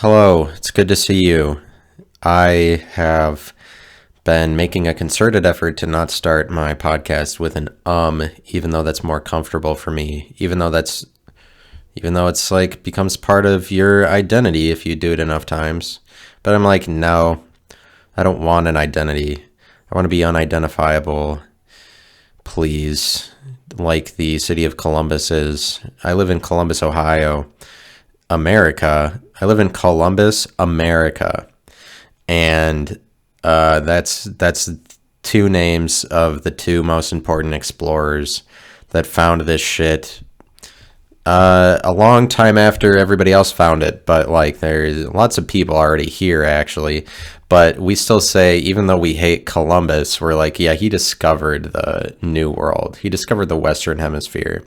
Hello, it's good to see you. I have been making a concerted effort to not start my podcast with an even though that's more comfortable for me, even though it's like becomes part of your identity if you do it enough times. But I'm like, no, I don't want an identity. I want to be unidentifiable, please. Like the city of Columbus is. I live in Columbus, Ohio, America. I live in Columbus, America, and that's two names of the two most important explorers that found this shit a long time after everybody else found it. But like, there's lots of people already here actually. But we still say, even though we hate Columbus, we're like, yeah, he discovered the New World. He discovered the Western Hemisphere.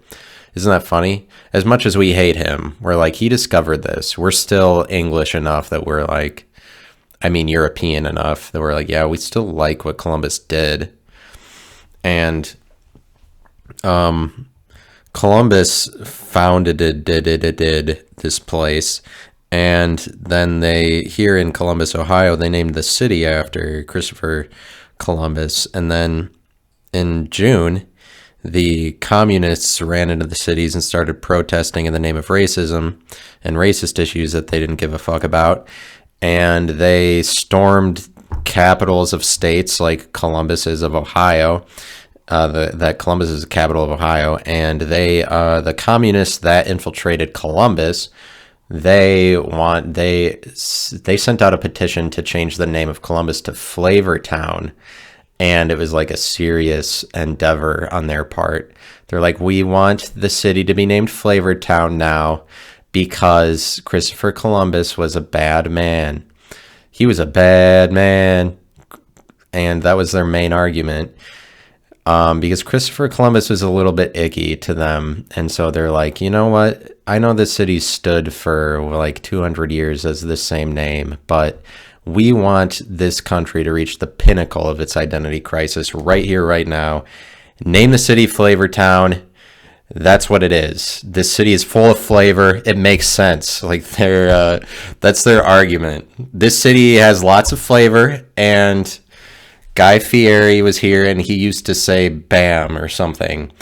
Isn't that funny? As much as we hate him, we're like, he discovered this. We're still English enough that we're like, European enough that we're like, yeah, we still like what Columbus did. And Columbus founded did this place. And then here in Columbus, Ohio, they named the city after Christopher Columbus. And then in June, the communists ran into the cities and started protesting in the name of racism and racist issues that they didn't give a fuck about. And they stormed capitals of states like Columbus is of Ohio. That Columbus is the capital of Ohio. And the communists that infiltrated Columbus, they sent out a petition to change the name of Columbus to Flavortown. And it was like a serious endeavor on their part. They're like, we want the city to be named Flavortown now because Christopher Columbus was a bad man. He was a bad man. And that was their main argument. Because Christopher Columbus was a little bit icky to them. And so they're like, you know what? I know this city stood for like 200 years as the same name, but we want this country to reach the pinnacle of its identity crisis right here, right now. Name the city Flavortown. That's what it is. This city is full of flavor. It makes sense. Like that's their argument. This city has lots of flavor, and Guy Fieri was here, and he used to say "bam" or something.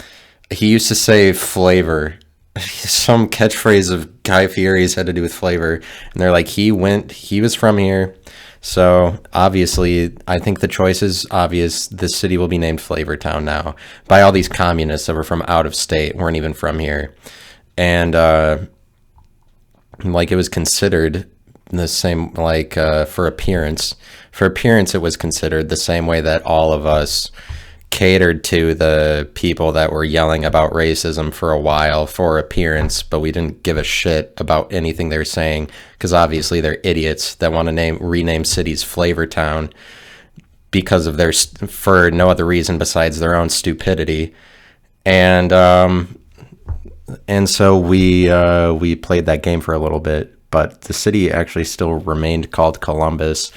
He used to say flavor. Some catchphrase of Guy Fieri's had to do with flavor, and they're like, he was from here. So obviously, I think the choice is obvious. This city will be named Flavortown now by all these communists that were from out of state, weren't even from here. And like, it was considered the same, like, for appearance. For appearance, it was considered the same way that all of us catered to the people that were yelling about racism for a while for appearance, but we didn't give a shit about anything they're saying because obviously they're idiots that want to rename cities Flavortown because of for no other reason besides their own stupidity. And so we played that game for a little bit, but the city actually still remained called Columbus,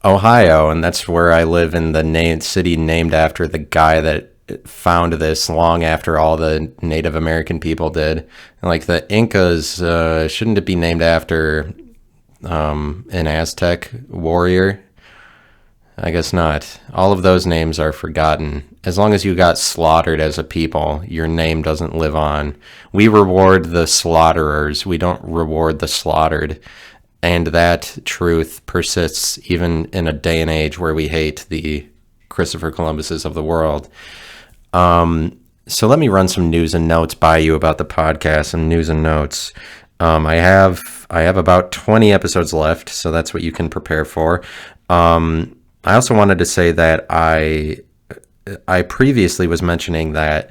Ohio, and that's where I live, in the city named after the guy that found this long after all the Native American people did. And like the Incas, shouldn't it be named after an Aztec warrior? I guess not. All of those names are forgotten. As long as you got slaughtered as a people, your name doesn't live on. We reward the slaughterers. We don't reward the slaughtered. And that truth persists even in a day and age where we hate the Christopher Columbuses of the world. So let me run some news and notes by you about the podcast and news and notes. I have about 20 episodes left, so that's what you can prepare for. I also wanted to say that I previously was mentioning that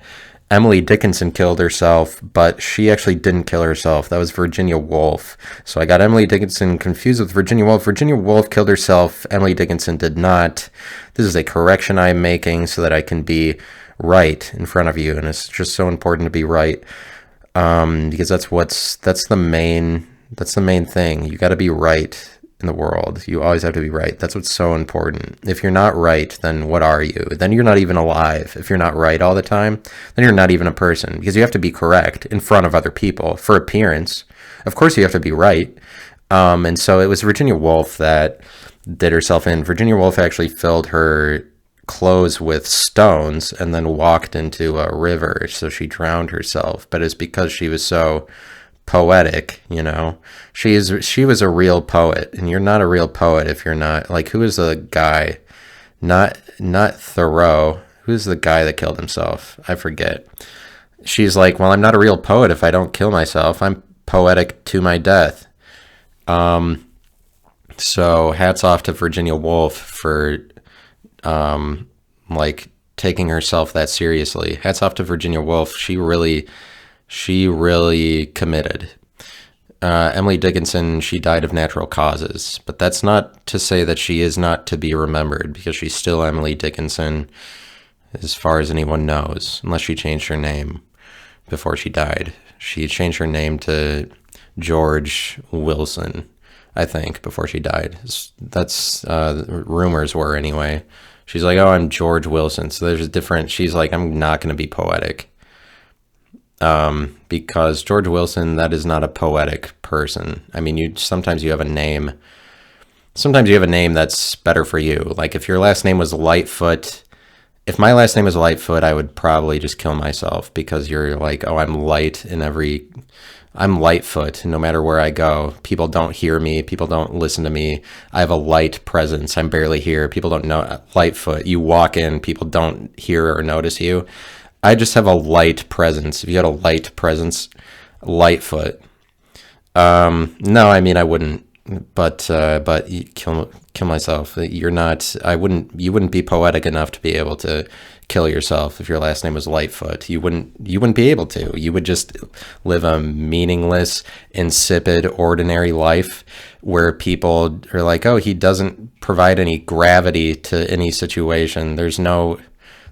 Emily Dickinson killed herself, but she actually didn't kill herself. That was Virginia Woolf. So I got Emily Dickinson confused with Virginia Woolf. Virginia Woolf killed herself. Emily Dickinson did not. This is a correction I'm making so that I can be right in front of you, and it's just so important to be right, because that's the main thing. You got to be right in the world. You always have to be right. That's what's so important. If you're not right, then what are you? Then you're not even alive. If you're not right all the time, then you're not even a person, because you have to be correct in front of other people for appearance. Of course you have to be right. And so it was Virginia Woolf that did herself in. Virginia Woolf actually filled her clothes with stones and then walked into a river, so she drowned herself. But it's because she was so poetic, you know. She was a real poet, and you're not a real poet if you're not, like, who is the guy? Not Thoreau. Who's the guy that killed himself? I forget. She's like, well, I'm not a real poet if I don't kill myself. I'm poetic to my death. So hats off to Virginia Woolf for like taking herself that seriously. Hats off to Virginia Woolf. She really committed. Emily Dickinson, she died of natural causes, but that's not to say that she is not to be remembered, because she's still Emily Dickinson as far as anyone knows, unless she changed her name before she died. She changed her name to George Wilson, I think, before she died. That's rumors were anyway. She's like, oh, I'm George Wilson. So there's a different, she's like, I'm not going to be poetic. Because George Wilson, that is not a poetic person. I mean, sometimes you have a name that's better for you. Like if your last name was Lightfoot, if my last name was Lightfoot, I would probably just kill myself, because you're like, oh, I'm Lightfoot. No matter where I go, people don't hear me. People don't listen to me. I have a light presence. I'm barely here. People don't know. Lightfoot. You walk in, people don't hear or notice you. I just have a light presence. If you had a light presence, Lightfoot. No, I mean, I wouldn't, but you kill myself. You wouldn't be poetic enough to be able to kill yourself if your last name was Lightfoot. You wouldn't be able to. You would just live a meaningless, insipid, ordinary life where people are like, oh, he doesn't provide any gravity to any situation. There's no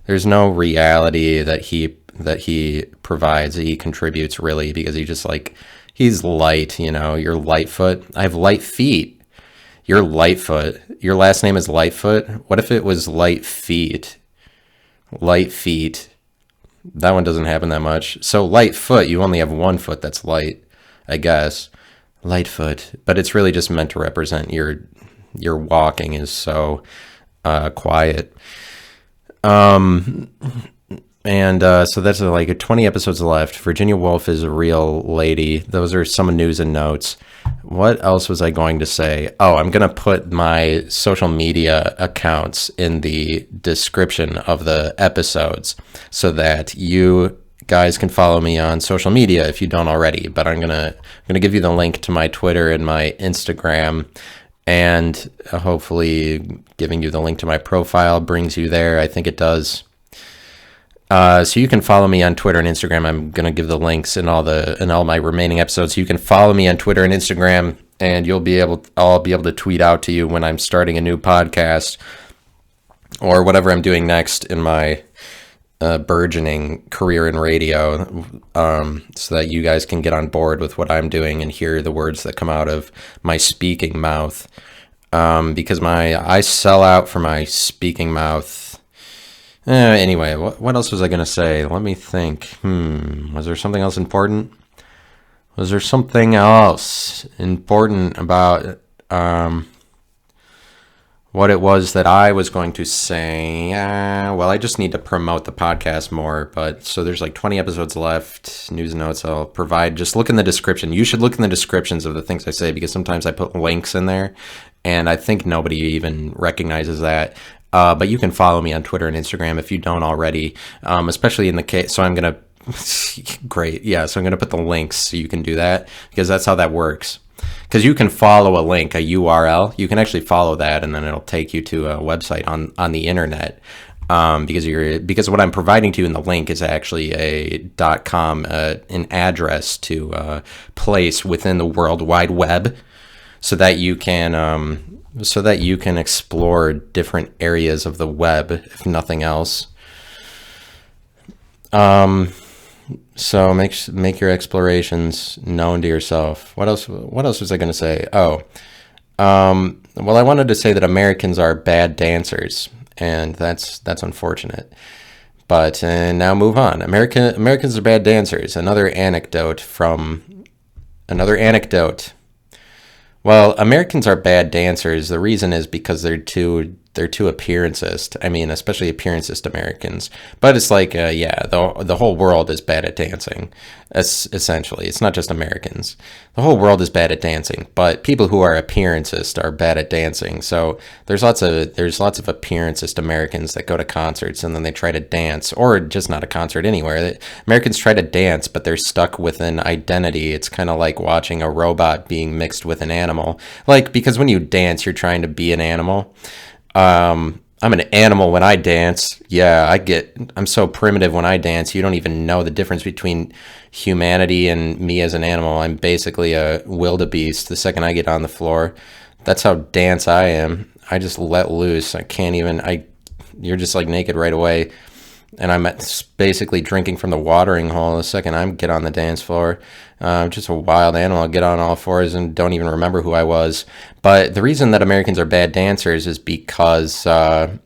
reality that he provides, that he contributes, really, because he's light, you know. You're Lightfoot. I have light feet. You're Lightfoot. Your last name is Lightfoot. What if it was Light Feet? Light feet. That one doesn't happen that much. So Lightfoot, you only have one foot that's light, I guess. Lightfoot. But it's really just meant to represent your walking is so quiet. So that's like 20 episodes left. Virginia Woolf is a real lady. Those are some news and notes. What else was I going to say? Oh, I'm going to put my social media accounts in the description of the episodes so that you guys can follow me on social media if you don't already. But I'm going to give you the link to my Twitter and my Instagram, and hopefully giving you the link to my profile brings you there. I think it does. So you can follow me on Twitter and Instagram. I'm going to give the links in all my remaining episodes. So you can follow me on Twitter and Instagram, and I'll be able to tweet out to you when I'm starting a new podcast or whatever I'm doing next in my burgeoning career in radio, so that you guys can get on board with what I'm doing and hear the words that come out of my speaking mouth. Because I sell out for my speaking mouth. Anyway, what else was I going to say? Let me think. Was there something else important? Was there something else important about what it was that I was going to say? Well, I just need to promote the podcast more. But so there's like 20 episodes left. News notes I'll provide. Just look in the description. You should look in the descriptions of the things I say, because sometimes I put links in there, and I think nobody even recognizes that. But you can follow me on Twitter and Instagram if you don't already, especially in the case. So I'm going to, great. Yeah. So I'm going to put the links so you can do that, because that's how that works. Because you can follow a link, a URL, you can actually follow that, and then it'll take you to a website on the internet. Because what I'm providing to you in the link is actually a .com, an address to a place within the World Wide Web, so that you can explore different areas of the web, if nothing else. So make your explorations known to yourself. What else was I going to say? Oh, well, I wanted to say that Americans are bad dancers, and that's unfortunate. But now move on. Americans are bad dancers. Another anecdote. Well, Americans are bad dancers. The reason is because they're too appearancist. I mean, especially appearancist Americans. But it's like, yeah, the whole world is bad at dancing. Essentially, it's not just Americans. The whole world is bad at dancing. But people who are appearancist are bad at dancing. So there's lots of appearancist Americans that go to concerts and then they try to dance, or just not a concert anywhere. Americans try to dance, but they're stuck with an identity. It's kind of like watching a robot being mixed with an animal. Like, because when you dance, you're trying to be an animal. I'm an animal when I dance. Yeah, I'm so primitive when I dance. You don't even know the difference between humanity and me as an animal. I'm basically a wildebeest the second I get on the floor. That's how dance I am. I just let loose. I can't even, you're just like naked right away. And I'm basically drinking from the watering hole the second I get on the dance floor. I'm just a wild animal. I get on all fours and don't even remember who I was. But the reason that Americans are bad dancers is because so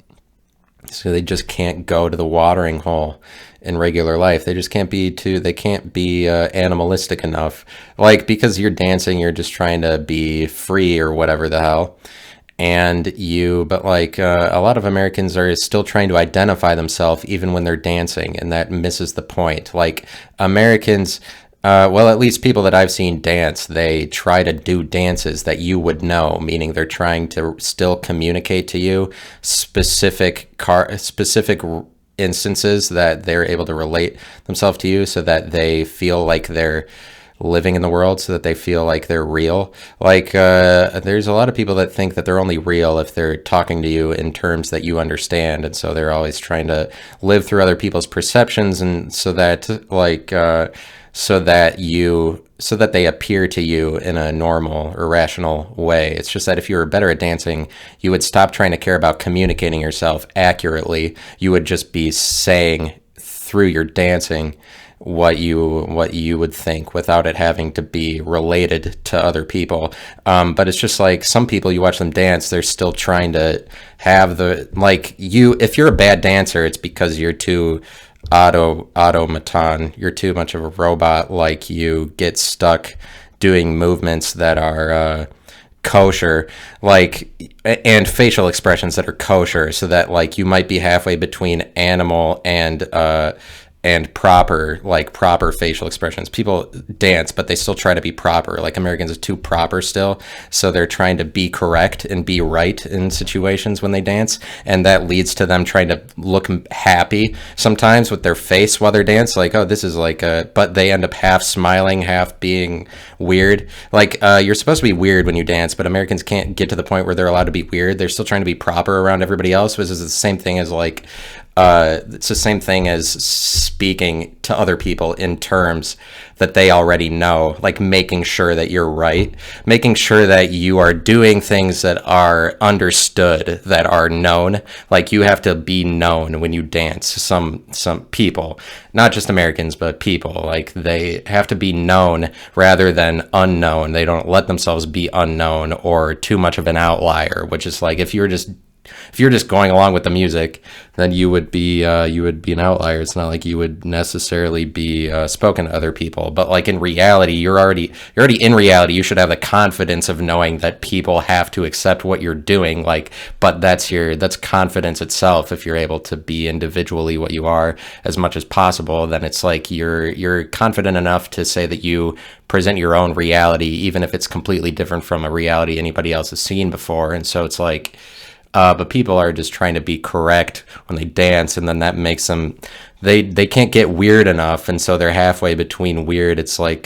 they just can't go to the watering hole in regular life. They just can't be they can't be animalistic enough. Like, because you're dancing, you're just trying to be free or whatever the hell. But like a lot of Americans are still trying to identify themselves even when they're dancing, and that misses the point. Like, Americans, well, at least people that I've seen dance, they try to do dances that you would know, meaning they're trying to still communicate to you specific instances that they're able to relate themselves to you, so that they feel like they're living in the world, so that they feel like they're real. Like, there's a lot of people that think that they're only real if they're talking to you in terms that you understand, and so they're always trying to live through other people's perceptions, and so that so that they appear to you in a normal or rational way. It's just that if you were better at dancing, you would stop trying to care about communicating yourself accurately. You would just be saying through your dancing what you would think without it having to be related to other people. But it's just like, some people, you watch them dance, they're still trying to have if you're a bad dancer, it's because you're too automaton. You're too much of a robot. Like, you get stuck doing movements that are kosher, and facial expressions that are kosher, so that, like, you might be halfway between animal and proper facial expressions. People dance, but they still try to be proper. Like, Americans are too proper still, so they're trying to be correct and be right in situations when they dance, and that leads to them trying to look happy sometimes with their face while they're dance. Like, oh, this is but they end up half smiling, half being weird. Like, you're supposed to be weird when you dance, but Americans can't get to the point where they're allowed to be weird. They're still trying to be proper around everybody else, which is the same thing as it's the same thing as speaking to other people in terms that they already know, like making sure that you're right, making sure that you are doing things that are understood, that are known. Like, you have to be known when you dance. Some people, not just Americans, but people, like, they have to be known rather than unknown. They don't let themselves be unknown or too much of an outlier, which is like, if you're just going along with the music, then you would be an outlier. It's not like you would necessarily be spoken to other people. But like, in reality, you're already in reality. You should have the confidence of knowing that people have to accept what you're doing. Like, but that's confidence itself. If you're able to be individually what you are as much as possible, then it's like you're confident enough to say that you present your own reality, even if it's completely different from a reality anybody else has seen before. And so it's like, but people are just trying to be correct when they dance, and then that makes them, they can't get weird enough, and so they're halfway between weird. It's like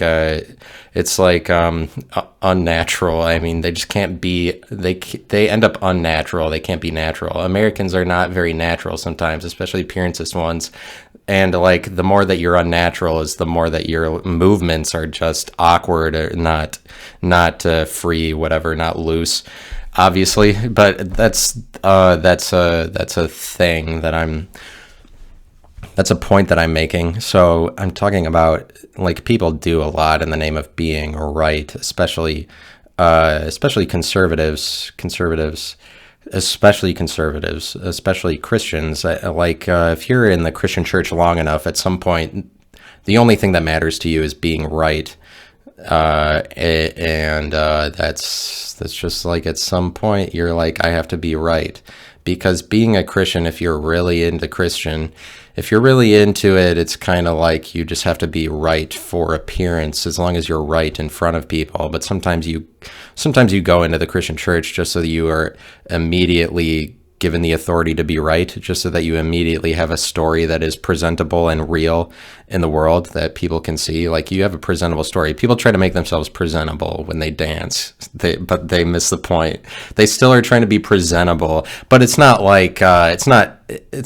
unnatural. I mean, they just can't be. They end up unnatural. They can't be natural. Americans are not very natural sometimes, especially appearancist ones. And like, the more that you're unnatural is the more that your movements are just awkward, or not free, whatever, not loose. Obviously, but that's a thing that's a point that I'm making. So I'm talking about, like, people do a lot in the name of being right, especially conservatives, especially Christians. If you're in the Christian church long enough, at some point, the only thing that matters to you is being right. That's just like at some point you're like, I have to be right. Because being a Christian, if you're really into Christian, if you're really into it, it's kind of like you just have to be right for appearance, as long as you're right in front of people. But sometimes you go into the Christian church just so that you are immediately given the authority to be right, just so that you immediately have a story that is presentable and real in the world that people can see. Like, you have a presentable story. People try to make themselves presentable when they dance, but they miss the point. They still are trying to be presentable, but it's not like it's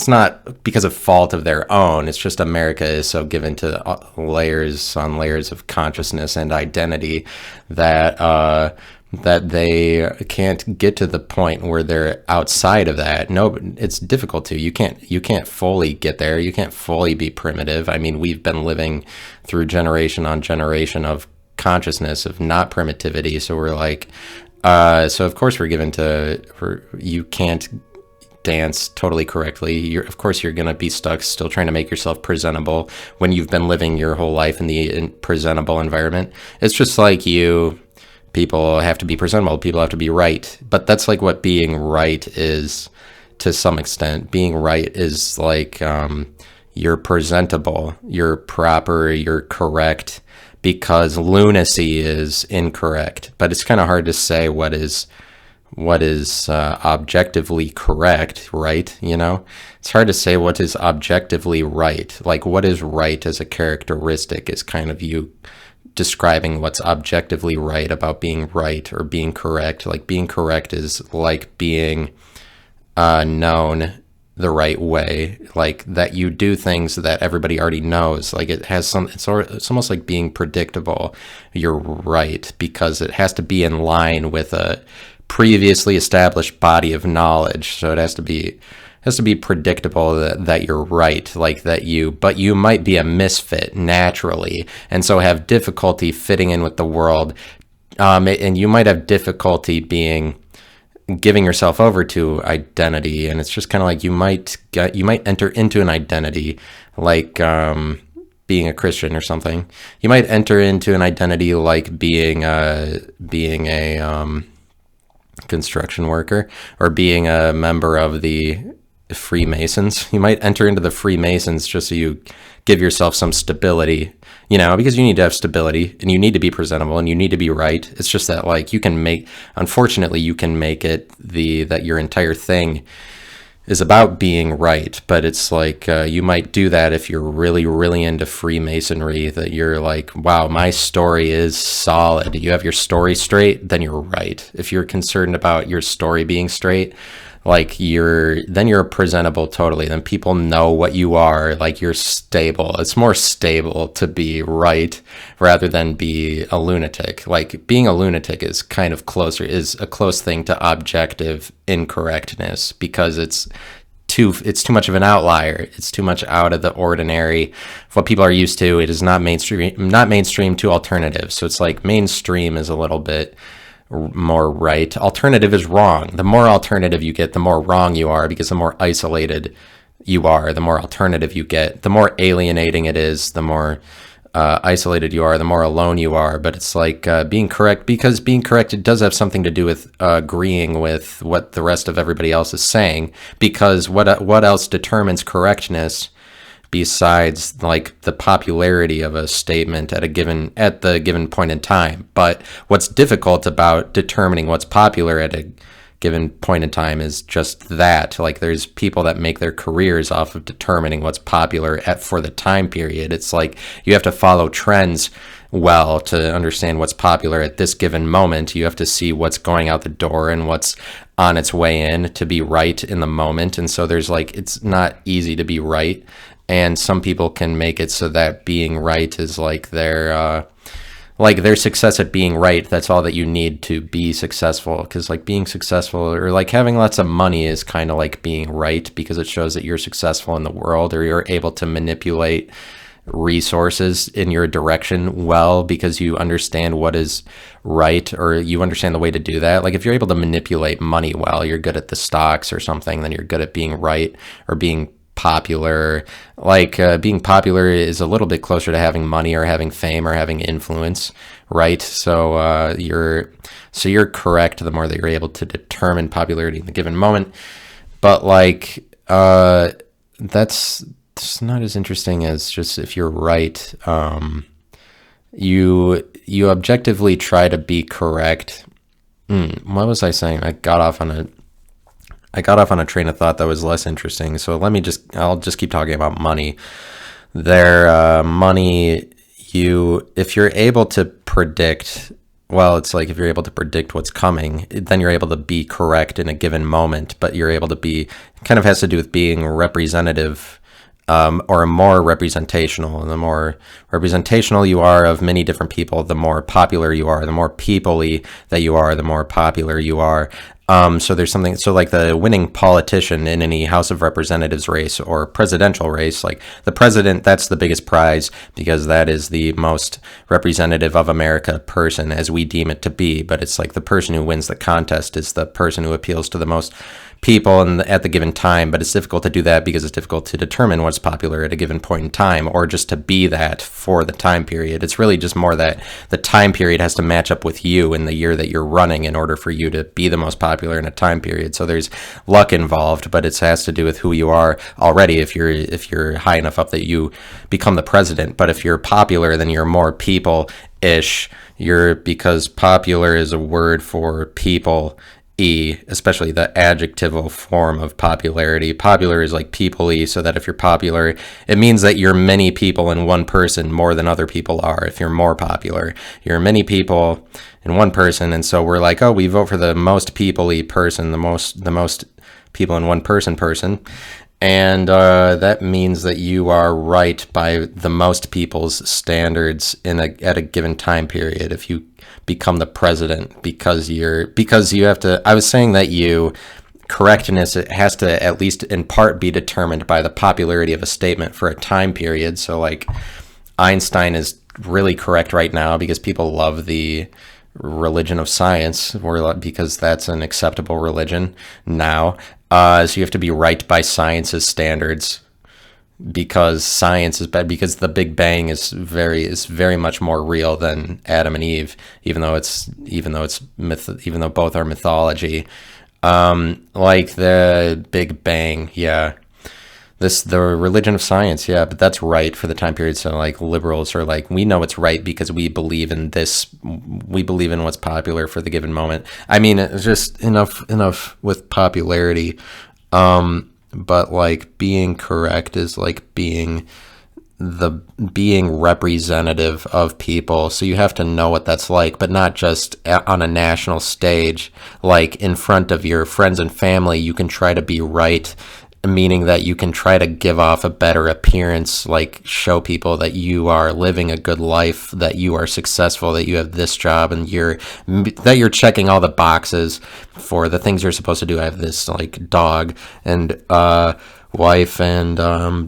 not because of fault of their own. It's just America is so given to layers on layers of consciousness and identity that that they can't get to the point where they're outside of that. No, it's difficult to. You can't fully get there. You can't fully be primitive. I mean, we've been living through generation on generation of consciousness of not primitivity. So we're like, so of course we're given to, you can't dance totally correctly. Of course you're going to be stuck still trying to make yourself presentable when you've been living your whole life in the presentable environment. It's just like people have to be presentable. People have to be right. But that's like what being right is to some extent. Being right is like you're presentable, you're proper, you're correct, because lunacy is incorrect. But it's kind of hard to say what is objectively correct, right? You know, it's hard to say what is objectively right. Like, what is right as a characteristic is kind of you describing what's objectively right about being right or being correct. Like, being correct is like being known the right way, like that you do things that everybody already knows. Like, it's almost like being predictable. You're right because it has to be in line with a previously established body of knowledge. So it has to be predictable that you're right, like but you might be a misfit naturally, and so have difficulty fitting in with the world, and you might have difficulty giving yourself over to identity. And it's just kind of like you might enter into an identity, like being a Christian or something. You might enter into an identity like being a construction worker, or being a member of the Freemasons. You might enter into the Freemasons just so you give yourself some stability, you know, because you need to have stability and you need to be presentable and you need to be right. It's just that, like, unfortunately you can make it that your entire thing is about being right. But it's like, you might do that if you're really, really into Freemasonry, that you're like, wow, my story is solid. You have your story straight, then you're right. If you're concerned about your story being straight, like then you're presentable totally. Then people know what you are, like you're stable. It's more stable to be right rather than be a lunatic. Like, being a lunatic is a close thing to objective incorrectness, because it's too much of an outlier. It's too much out of the ordinary of what people are used to. It is not mainstream to alternative. So it's like mainstream is a little bit more right. Alternative is wrong. The more alternative you get, the more wrong you are, because the more isolated you are, the more alternative you get, the more alienating it is, the more isolated you are, the more alone you are. But it's like being correct, because being correct, it does have something to do with agreeing with what the rest of everybody else is saying, because what else determines correctness besides like the popularity of a statement at the given point in time? But what's difficult about determining what's popular at a given point in time is just that, like, there's people that make their careers off of determining what's popular for the time period. It's like you have to follow trends well to understand what's popular at this given moment. You have to see what's going out the door and what's on its way in to be right in the moment. And so there's like, it's not easy to be right. And some people can make it so that being right is like their success at being right. That's all that you need to be successful. Because like being successful, or like having lots of money, is kind of like being right, because it shows that you're successful in the world, or you're able to manipulate resources in your direction well, because you understand what is right, or you understand the way to do that. Like, if you're able to manipulate money well, you're good at the stocks or something, then you're good at being right or being popular. Like being popular is a little bit closer to having money or having fame or having influence, right? So you're correct the more that you're able to determine popularity in the given moment. But like that's not as interesting as just if you're right. You objectively try to be correct. What was I saying? I got off on a train of thought that was less interesting. So I'll just keep talking about money. Money, if you're able to predict, well, it's like if you're able to predict what's coming, then you're able to be correct in a given moment, but you're able to be, kind of has to do with being representative, or more representational. And the more representational you are of many different people, the more popular you are. The more people-y that you are, the more popular you are. So there's something, so like the winning politician in any House of Representatives race or presidential race, like the president, that's the biggest prize because that is the most representative of America person as we deem it to be. But it's like the person who wins the contest is the person who appeals to the most people at the given time. But it's difficult to do that because it's difficult to determine what's popular at a given point in time, or just to be that for the time period. It's really just more that the time period has to match up with you in the year that you're running in order for you to be the most popular in a time period. So there's luck involved, but it has to do with who you are already. If you're high enough up that you become the president, but if you're popular, then you're more people-ish. Because popular is a word for people. Especially the adjectival form of popularity. Popular is like people-y, so that if you're popular, it means that you're many people in one person more than other people are. If you're more popular, you're many people in one person, and so we're like, oh, we vote for the most people-y person, the most people in one person. And that means that you are right by the most people's standards at a given time period. If you become the president, because you have to. I was saying that correctness, it has to at least in part be determined by the popularity of a statement for a time period. So like Einstein is really correct right now because people love the religion of science, because that's an acceptable religion now. So you have to be right by science's standards, because science is bad, because the Big Bang is very much more real than Adam and Eve, even though both are mythology. Like the Big Bang, yeah. The religion of science, yeah, but that's right for the time period. So like liberals are like, we know it's right because we believe in this. We believe in what's popular for the given moment. I mean, it's just enough with popularity. But like being correct is like being representative of people. So you have to know what that's like, but not just on a national stage. Like in front of your friends and family, you can try to be right, meaning that you can try to give off a better appearance, like show people that you are living a good life, that you are successful, that you have this job, and that you're checking all the boxes for the things you're supposed to do. I have this like dog and wife and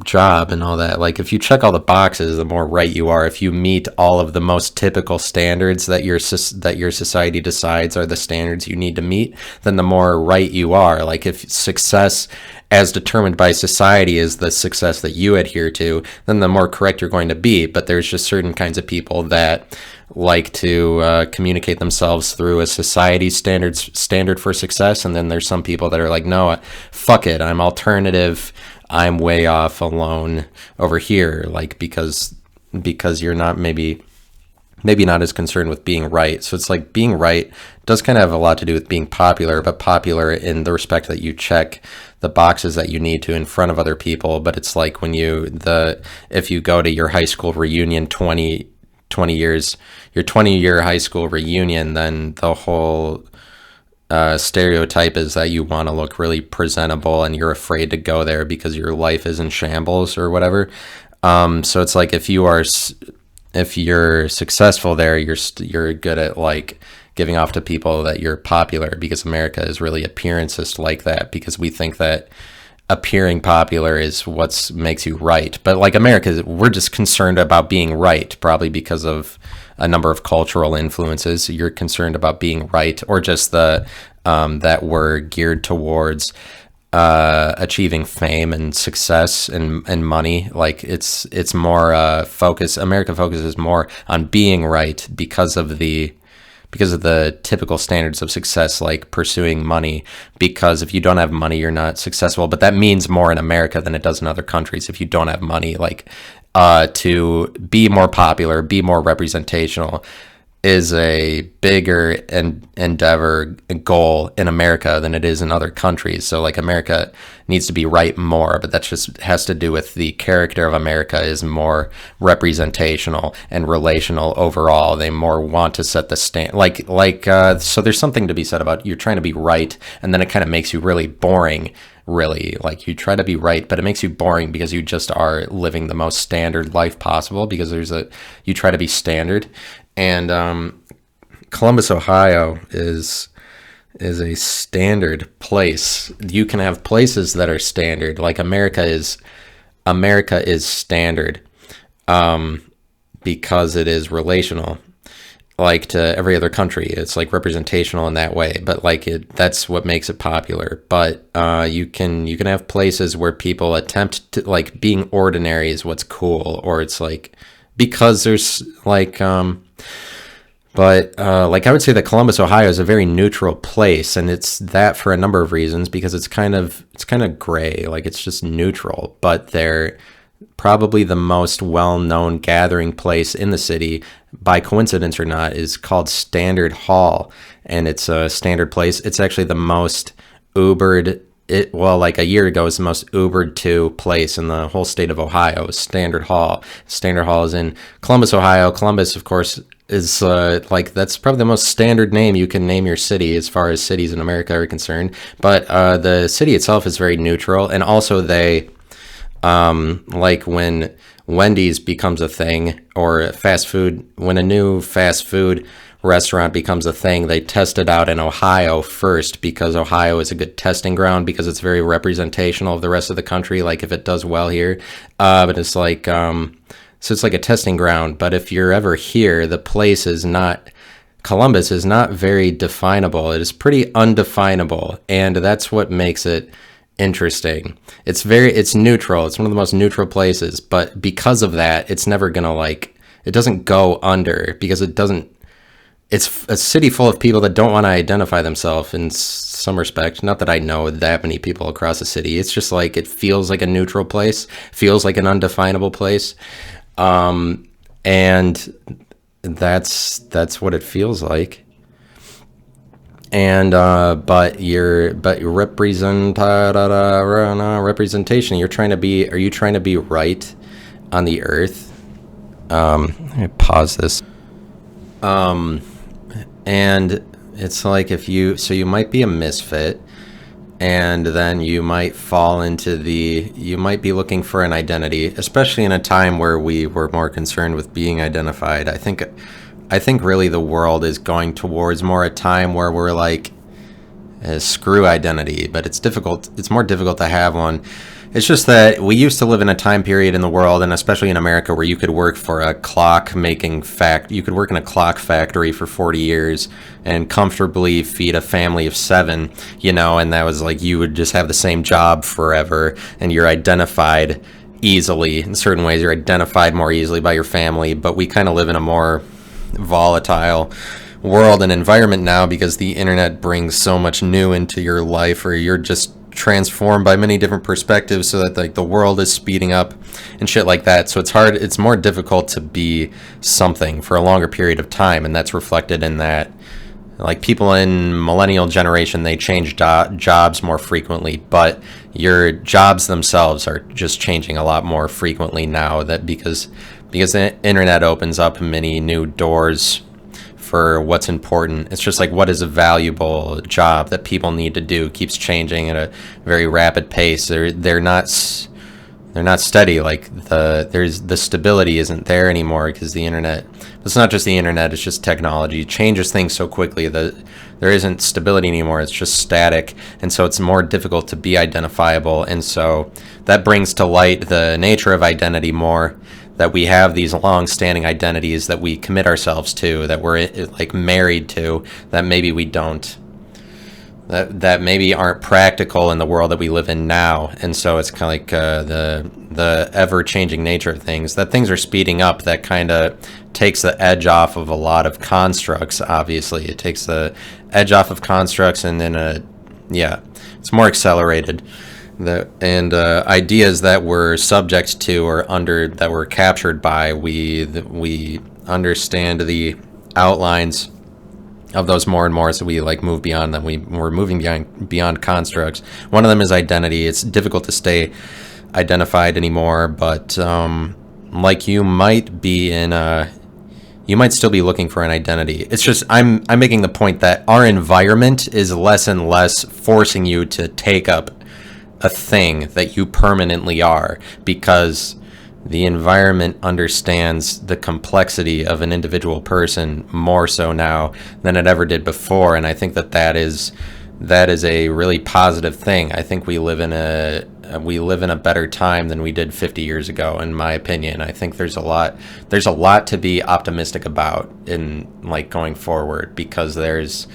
job and all that. Like if you check all the boxes, the more right you are. If you meet all of the most typical standards that your society decides are the standards you need to meet, then the more right you are. Like if success as determined by society is the success that you adhere to, then the more correct you're going to be. But there's just certain kinds of people that like to communicate themselves through a society standard for success, and then there's some people that are like, no, fuck it, I'm alternative, I'm way off alone over here, like because you're not maybe not as concerned with being right. So it's like being right does kind of have a lot to do with being popular, but popular in the respect that you check the boxes that you need to in front of other people. But it's like when if you go to your high school reunion 20 years, your 20-year high school reunion, then the whole stereotype is that you want to look really presentable and you're afraid to go there because your life is in shambles or whatever. So it's like if you're successful there, you're good at like giving off to people that you're popular, because America is really appearancist like that, because we think that appearing popular is what makes you right. But like America, we're just concerned about being right, probably because of a number of cultural influences. You're concerned about being right, or just that we're geared towards achieving fame and success and money. Like it's more focus. America focuses more on being right because of the typical standards of success, like pursuing money. Because if you don't have money, you're not successful. But that means more in America than it does in other countries. If you don't have money, like to be more popular, be more representational, is a bigger endeavor goal in America than it is in other countries. So like America needs to be right more, but that just has to do with the character of America is more representational and relational overall. They more want to set the stand so there's something to be said about you're trying to be right, and then it kind of makes you really boring. Really, like you try to be right, but it makes you boring because you just are living the most standard life possible because you try to be standard. And Columbus, Ohio is a standard place. You can have places that are standard, like America is standard because it is relational, like to every other country. It's like representational in that way, but like that's what makes it popular. But you can have places where people attempt to, like, being ordinary is what's cool, or it's like because there's like like I would say that Columbus, Ohio is a very neutral place, and it's that for a number of reasons, because it's kind of gray, like it's just neutral. But they're probably the most well-known gathering place in the city, by coincidence or not, is called Standard Hall, and it's a standard place. It's actually the most Ubered. Like a year ago, it was the most Ubered to place in the whole state of Ohio. Standard Hall. Standard Hall is in Columbus, Ohio. Columbus, of course, is like that's probably the most standard name you can name your city as far as cities in America are concerned. But the city itself is very neutral, and also they like when Wendy's becomes a thing, or fast food, when a new fast food restaurant becomes a thing, they test it out in Ohio first, because Ohio is a good testing ground, because it's very representational of the rest of the country, like if it does well here. But it's like so it's like a testing ground. But if you're ever here, the place is not, Columbus is not very definable. It is pretty undefinable, and that's what makes it interesting. It's neutral. It's one of the most neutral places, but because of that, it's never gonna, like, it doesn't go under, because it's a city full of people that don't want to identify themselves in some respect. Not that I know that many people across the city. It's just like it feels like a neutral place, feels like an undefinable place, and that's what it feels like. And but your representation. Are you trying to be right on the earth? Let me pause this. And it's like you might be a misfit, and then you might you might be looking for an identity, especially in a time where we were more concerned with being identified. I think really the world is going towards more a time where we're like, screw identity, but it's more difficult to have one. It's just that we used to live in a time period in the world, and especially in America, where you could work for a you could work in a clock factory for 40 years and comfortably feed a family of 7, and that was like, you would just have the same job forever, and you're identified easily. In certain ways, you're identified more easily by your family, but we kind of live in a more volatile world and environment now, because the internet brings so much new into your life, or you're just transformed by many different perspectives, so that like the world is speeding up and shit like that. So it's more difficult to be something for a longer period of time, and that's reflected in that, like, people in millennial generation, they change jobs more frequently, but your jobs themselves are just changing a lot more frequently now, that because the internet opens up many new doors for what's important. It's just like, what is a valuable job that people need to do keeps changing at a very rapid pace. They're not steady. Like the stability isn't there anymore, because the internet. It's not just the internet. It's just technology. It changes things so quickly that there isn't stability anymore. It's just static, and so it's more difficult to be identifiable. And so that brings to light the nature of identity more. That we have these long-standing identities that we commit ourselves to, that we're like married to, that maybe we don't that maybe aren't practical in the world that we live in now. And so it's kind of like the ever changing nature of things, that things are speeding up, that kind of takes the edge off of a lot of constructs. Obviously it takes the edge off of constructs, and then it's more accelerated. Ideas that we're subject to, or under, that we're captured by, we understand the outlines of those more and more, so we like move beyond them. We're moving beyond constructs. One of them is identity. It's difficult to stay identified anymore, but like you might still be looking for an identity. It's just I'm making the point that our environment is less and less forcing you to take up a thing that you permanently are, because the environment understands the complexity of an individual person more so now than it ever did before. And I think that is a really positive thing. I think we live in a better time than we did 50 years ago, in my opinion. I think there's a lot to be optimistic about in like going forward, because there's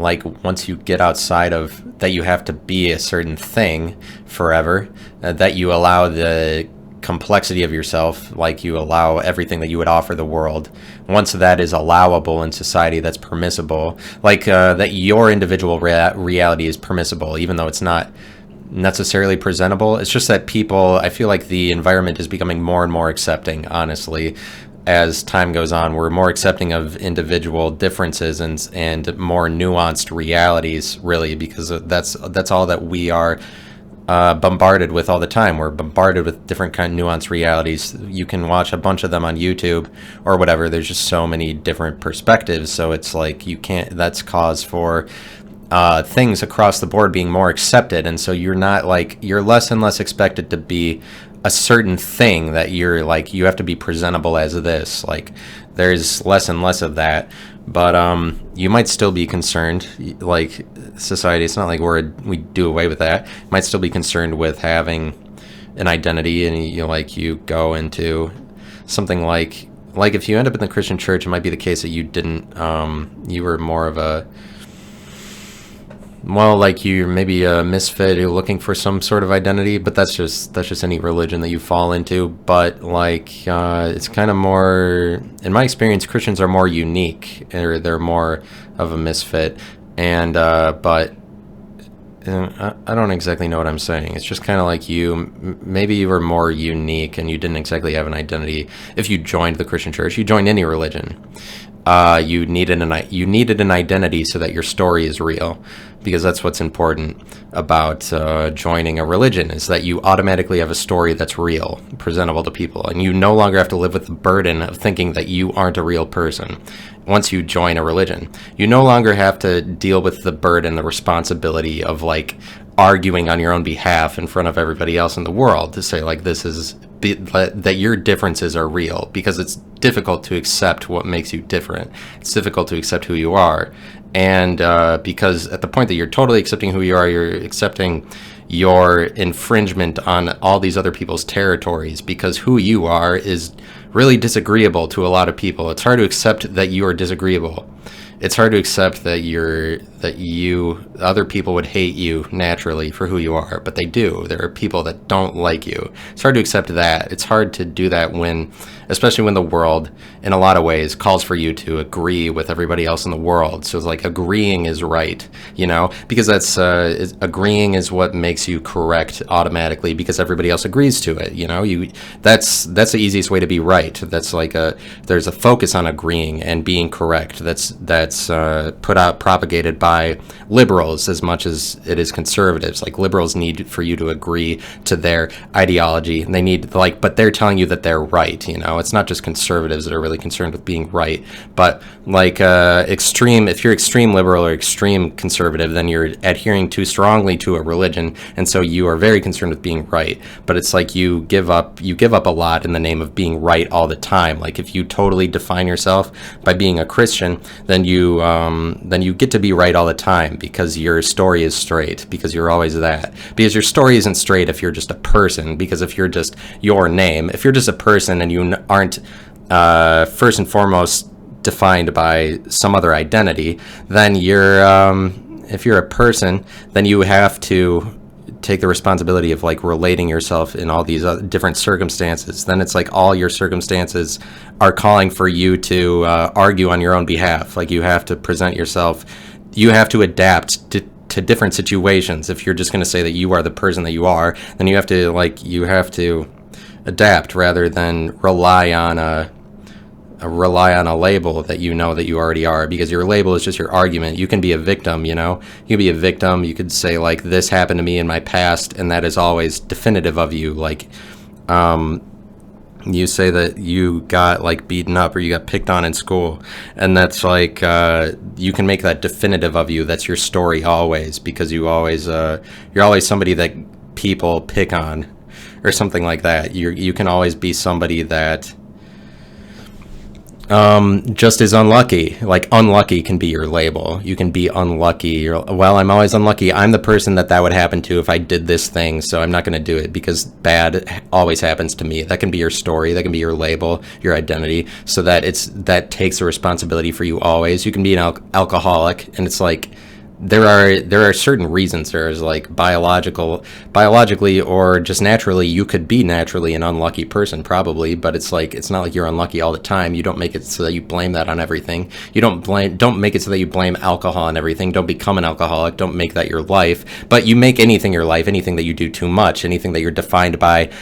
like, once you get outside of that, you have to be a certain thing forever, that you allow the complexity of yourself, like you allow everything that you would offer the world. Once that is allowable in society, that's permissible, like that your individual reality is permissible, even though it's not necessarily presentable. It's just that people, I feel like the environment is becoming more and more accepting, honestly. As time goes on, we're more accepting of individual differences and more nuanced realities, really, because that's all that we are bombarded with all the time. We're bombarded with different kind of nuanced realities. You can watch a bunch of them on YouTube or whatever. There's just so many different perspectives. So it's like that's cause for things across the board being more accepted. And so you're less and less expected to be a certain thing, that you're like, you have to be presentable as this. Like, there's less and less of that. But you might still be concerned, like society, it's not like we do away with that. You might still be concerned with having an identity, and you go into something like if you end up in the Christian church, it might be the case that you were more of a, well, like you're maybe a misfit, you're looking for some sort of identity, but that's just any religion that you fall into. But like it's kind of more, in my experience, Christians are more unique, or they're more of a misfit. And but I don't exactly know what I'm saying. It's just kind of like maybe you were more unique and you didn't exactly have an identity. If you joined the Christian church, you joined any religion, you needed an identity so that your story is real, because that's what's important about joining a religion, is that you automatically have a story that's real, presentable to people, and you no longer have to live with the burden of thinking that you aren't a real person. Once you join a religion, you no longer have to deal with the burden, the responsibility of like arguing on your own behalf in front of everybody else in the world to say like that your differences are real, because it's difficult to accept what makes you different. It's difficult to accept who you are. And because at the point that you're totally accepting who you are, you're accepting your infringement on all these other people's territories, because who you are is really disagreeable to a lot of people. It's hard to accept that you are disagreeable. It's hard to accept that other people would hate you naturally for who you are, but they do. There are people that don't like you. It's hard to accept that. It's hard to do that especially when the world, in a lot of ways, calls for you to agree with everybody else in the world. So it's like agreeing is right, because agreeing is what makes you correct automatically, because everybody else agrees to it. That's the easiest way to be right. That's like there's a focus on agreeing and being correct. That's propagated by liberals as much as it is conservatives. Like, liberals need for you to agree to their ideology, and they need but they're telling you that they're right. It's not just conservatives that are really concerned with being right, but like if you're extreme liberal or extreme conservative, then you're adhering too strongly to a religion, and so you are very concerned with being right. But it's like you give up a lot in the name of being right all the time. Like, if you totally define yourself by being a Christian, then you get to be right all the time, because your story is straight, because you're always that. Because your story isn't straight if you're just a person, because if you're just your name, if you're just a person and you aren't first and foremost defined by some other identity, then you're a person, then you have to take the responsibility of like relating yourself in all these different circumstances. Then it's like all your circumstances are calling for you to argue on your own behalf. Like you have to present yourself, you have to adapt to different situations. If you're just going to say that you are the person that you are, then you have to adapt rather than rely on a label that you know that you already are, because your label is just your argument. You can be a victim, you know? You can be a victim. You could say, like, this happened to me in my past, and that is always definitive of you. Like, you say that you got, like, beaten up or you got picked on in school, and that's, like, you can make that definitive of you. That's your story always, because you're always somebody that people pick on or something like that. You can always be somebody that just is unlucky. Like, unlucky can be your label. You can be unlucky. Well, I'm always unlucky. I'm the person that would happen to if I did this thing, so I'm not going to do it because bad always happens to me. That can be your story. That can be your label, your identity, so that takes a responsibility for you always. You can be an alcoholic, and it's like, there are certain reasons. There's like biologically or just naturally, you could be naturally an unlucky person probably, but it's like, it's not like you're unlucky all the time. You don't make it so that you blame that on everything. You don't make it so that you blame alcohol on everything. Don't become an alcoholic. Don't make that your life, but you make anything your life, anything that you do too much, anything that you're defined by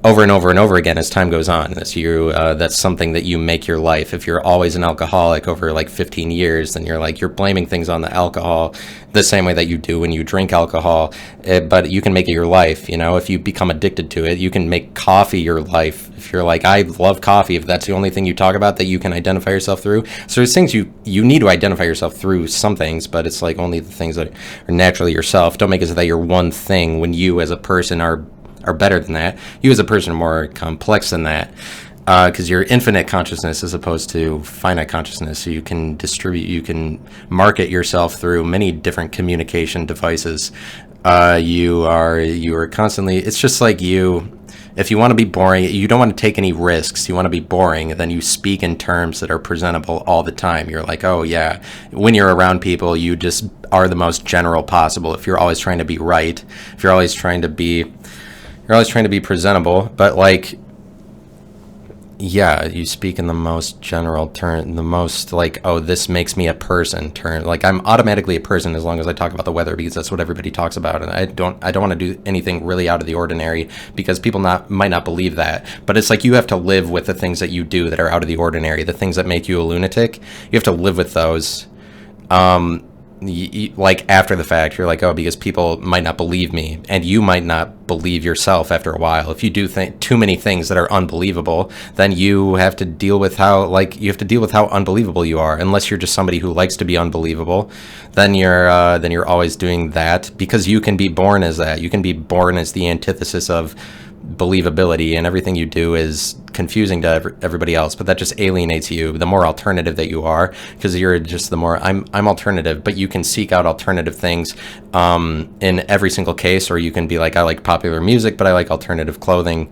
over and over and over again as time goes on. That's something that you make your life. If you're always an alcoholic over like 15 years, then you're blaming things on the alcohol the same way that you do when you drink alcohol. But you can make it your life. You know, if you become addicted to it, you can make coffee your life. If you're like, I love coffee, if that's the only thing you talk about that you can identify yourself through. So there's things you need to identify yourself through some things, but it's like only the things that are naturally yourself. Don't make it so that you're one thing when you as a person are better than that. You as a person are more complex than that, because you're infinite consciousness as opposed to finite consciousness. So you can you can market yourself through many different communication devices. You are constantly, it's just like if you want to be boring, you don't want to take any risks, you want to be boring, then you speak in terms that are presentable all the time. You're like, oh yeah, when you're around people, you just are the most general possible. If you're always trying to be right, if you're always trying to be presentable, but like, yeah, you speak in the most general term, the most like, oh, this makes me a person term. Like, I'm automatically a person as long as I talk about the weather, because that's what everybody talks about, and I don't want to do anything really out of the ordinary, because people might not believe that. But it's like, you have to live with the things that you do that are out of the ordinary, the things that make you a lunatic. You have to live with those. Like, after the fact, you're like, oh, because people might not believe me, and you might not believe yourself after a while. If you do too many things that are unbelievable, then you have to deal with how unbelievable you are. Unless you're just somebody who likes to be unbelievable, then you're always doing that, because you can be born as that. You can be born as the antithesis of believability, and everything you do is confusing to everybody else, but that just alienates you the more alternative that you are, because you're just the more I'm alternative. But you can seek out alternative things in every single case, or you can be like, I like popular music, but I like alternative clothing.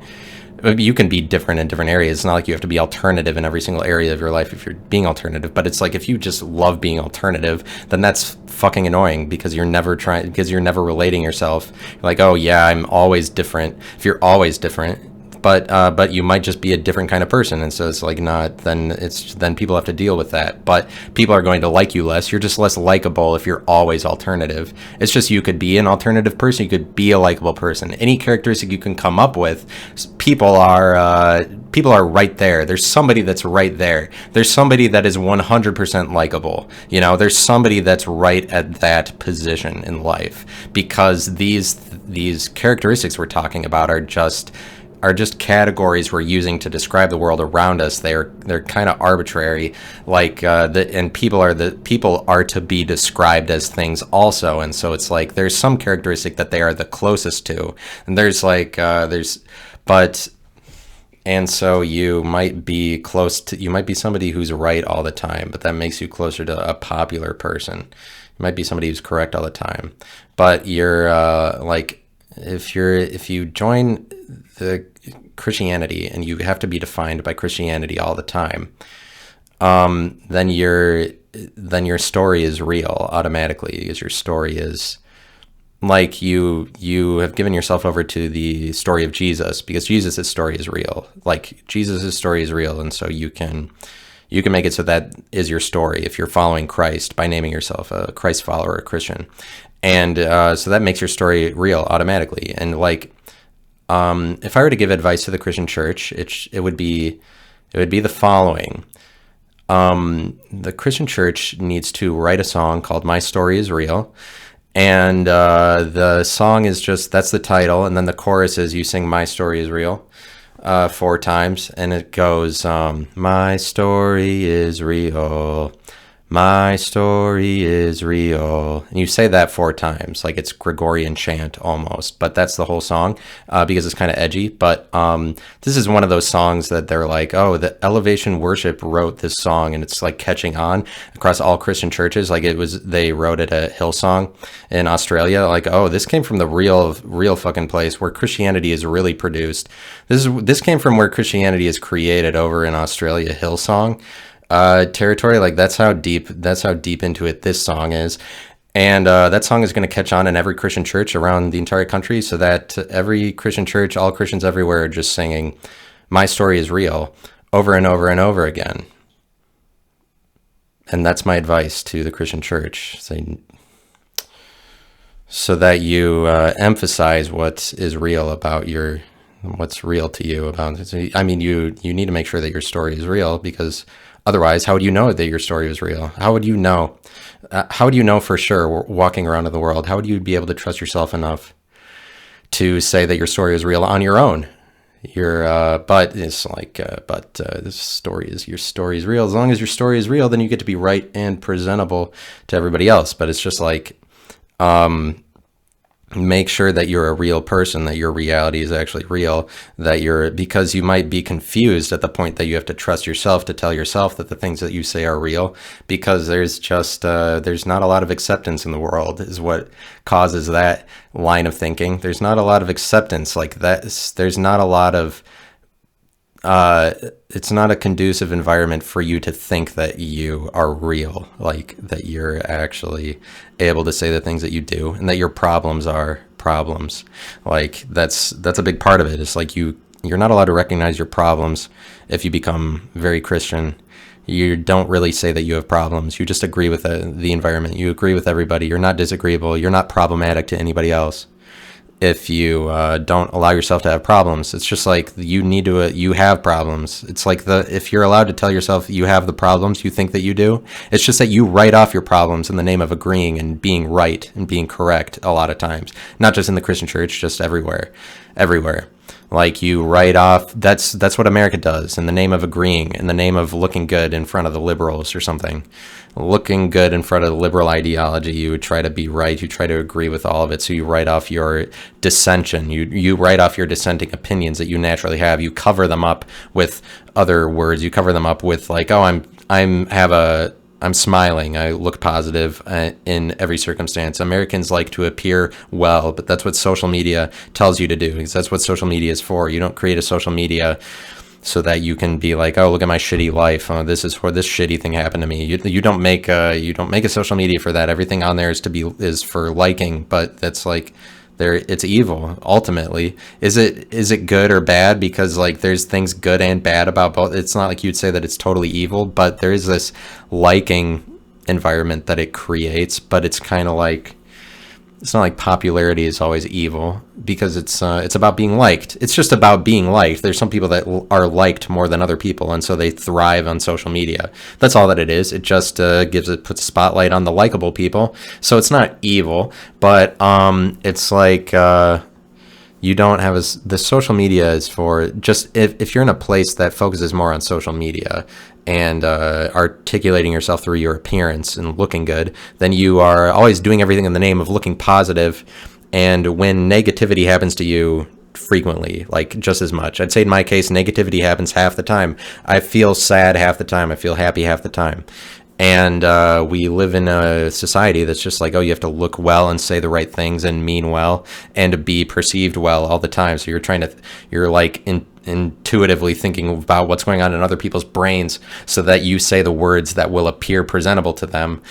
You can be different in different areas. It's not like you have to be alternative in every single area of your life if you're being alternative, but it's like, if you just love being alternative, then that's fucking annoying, because you're never relating yourself. You're like, oh yeah, I'm always different. If you're always different, but you might just be a different kind of person, and so it's like, then people have to deal with that. But people are going to like you less. You're just less likable if you're always alternative. It's just, you could be an alternative person, you could be a likable person. Any characteristic you can come up with, people are right there. There's somebody that's right there. There's somebody that is 100% likable. You know, there's somebody that's right at that position in life, because these characteristics we're talking about are just categories we're using to describe the world around us. They're kind of arbitrary, like and people are to be described as things also, and so it's like, there's some characteristic that they are the closest to, and and so you might be somebody who's right all the time, but that makes you closer to a popular person. You might be somebody who's correct all the time, but you're like, if you join the Christianity and you have to be defined by Christianity all the time, then then your story is real automatically, because your story is like you have given yourself over to the story of Jesus, because Jesus' story is real. Like Jesus' story is real, and so you can make it so that is your story if you're following Christ by naming yourself a Christ follower, a Christian, and so that makes your story real automatically. And like, if I were to give advice to the Christian church, it would be the following. The Christian church needs to write a song called "My Story Is Real." And the song is just, that's the title. And then the chorus is you sing "My Story Is Real" 4 times. And it goes, my story is real. My story is real. And you say that 4 times, like it's Gregorian chant almost, but that's the whole song, because it's kind of edgy. But this is one of those songs that they're like, oh, the Elevation Worship wrote this song, and it's like catching on across all Christian churches. Like they wrote it at Hillsong in Australia. Like, oh, this came from the real fucking place where Christianity is really produced. This came from where Christianity is created over in Australia, Hillsong territory. Like that's how deep into it this song is. And that song is going to catch on in every Christian church around the entire country, so that every Christian church, all Christians everywhere, are just singing "My Story Is Real" over and over and over again. And that's my advice to the Christian church, so that you emphasize what is real about what's real to you about. I mean, you need to make sure that your story is real, because otherwise, how would you know that your story was real? How would you know? How would you know for sure, walking around in the world? How would you be able to trust yourself enough to say that your story is real on your own? But it's like, your story is real. As long as your story is real, then you get to be right and presentable to everybody else. But it's just like, make sure that you're a real person, that your reality is actually real, because you might be confused at the point that you have to trust yourself to tell yourself that the things that you say are real, because there's not a lot of acceptance in the world is what causes that line of thinking. There's not a lot of acceptance like that. There's not a lot of, it's not a conducive environment for you to think that you are real, like that you're actually able to say the things that you do, and that your problems are problems. Like that's a big part of it. It's like you're not allowed to recognize your problems if you become very Christian. You don't really say that you have problems. You just agree with the environment. You agree with everybody. You're not disagreeable. You're not problematic to anybody else. If you don't allow yourself to have problems, it's just like you have problems. It's like if you're allowed to tell yourself you have the problems you think that you do, it's just that you write off your problems in the name of agreeing and being right and being correct a lot of times. Not just in the Christian church, just everywhere. Like you write off, that's what America does in the name of agreeing, in the name of looking good in front of the liberals or something. Looking good in front of the liberal ideology, you would try to be right, you try to agree with all of it, so you write off your dissension, you write off your dissenting opinions that you naturally have, you cover them up with other words, you cover them up with like, oh, I'm smiling, I look positive in every circumstance. Americans like to appear well, but that's what social media tells you to do, because that's what social media is for. You don't create a social media so that you can be like, oh, look at my shitty life. Oh, this is where this shitty thing happened to me. You don't make a social media for that. Everything on there is for liking, but that's like, it's evil ultimately. Is it good or bad? Because like there's things good and bad about both. It's not like you'd say that it's totally evil, but there is this liking environment that it creates. But it's kind of like, it's not like popularity is always evil, because it's about being liked. It's just about being liked. There's some people that are liked more than other people, and so they thrive on social media. That's all that it is. It just puts a spotlight on the likable people. So it's not evil, but it's like you don't have the social media is for just if you're in a place that focuses more on social media and articulating yourself through your appearance and looking good, then you are always doing everything in the name of looking positive. And when negativity happens to you frequently, like just as much, I'd say in my case, negativity happens half the time. I feel sad half the time. I feel happy half the time. And we live in a society that's just like, oh, you have to look well and say the right things and mean well and be perceived well all the time. So you're like intuitively thinking about what's going on in other people's brains, so that you say the words that will appear presentable to them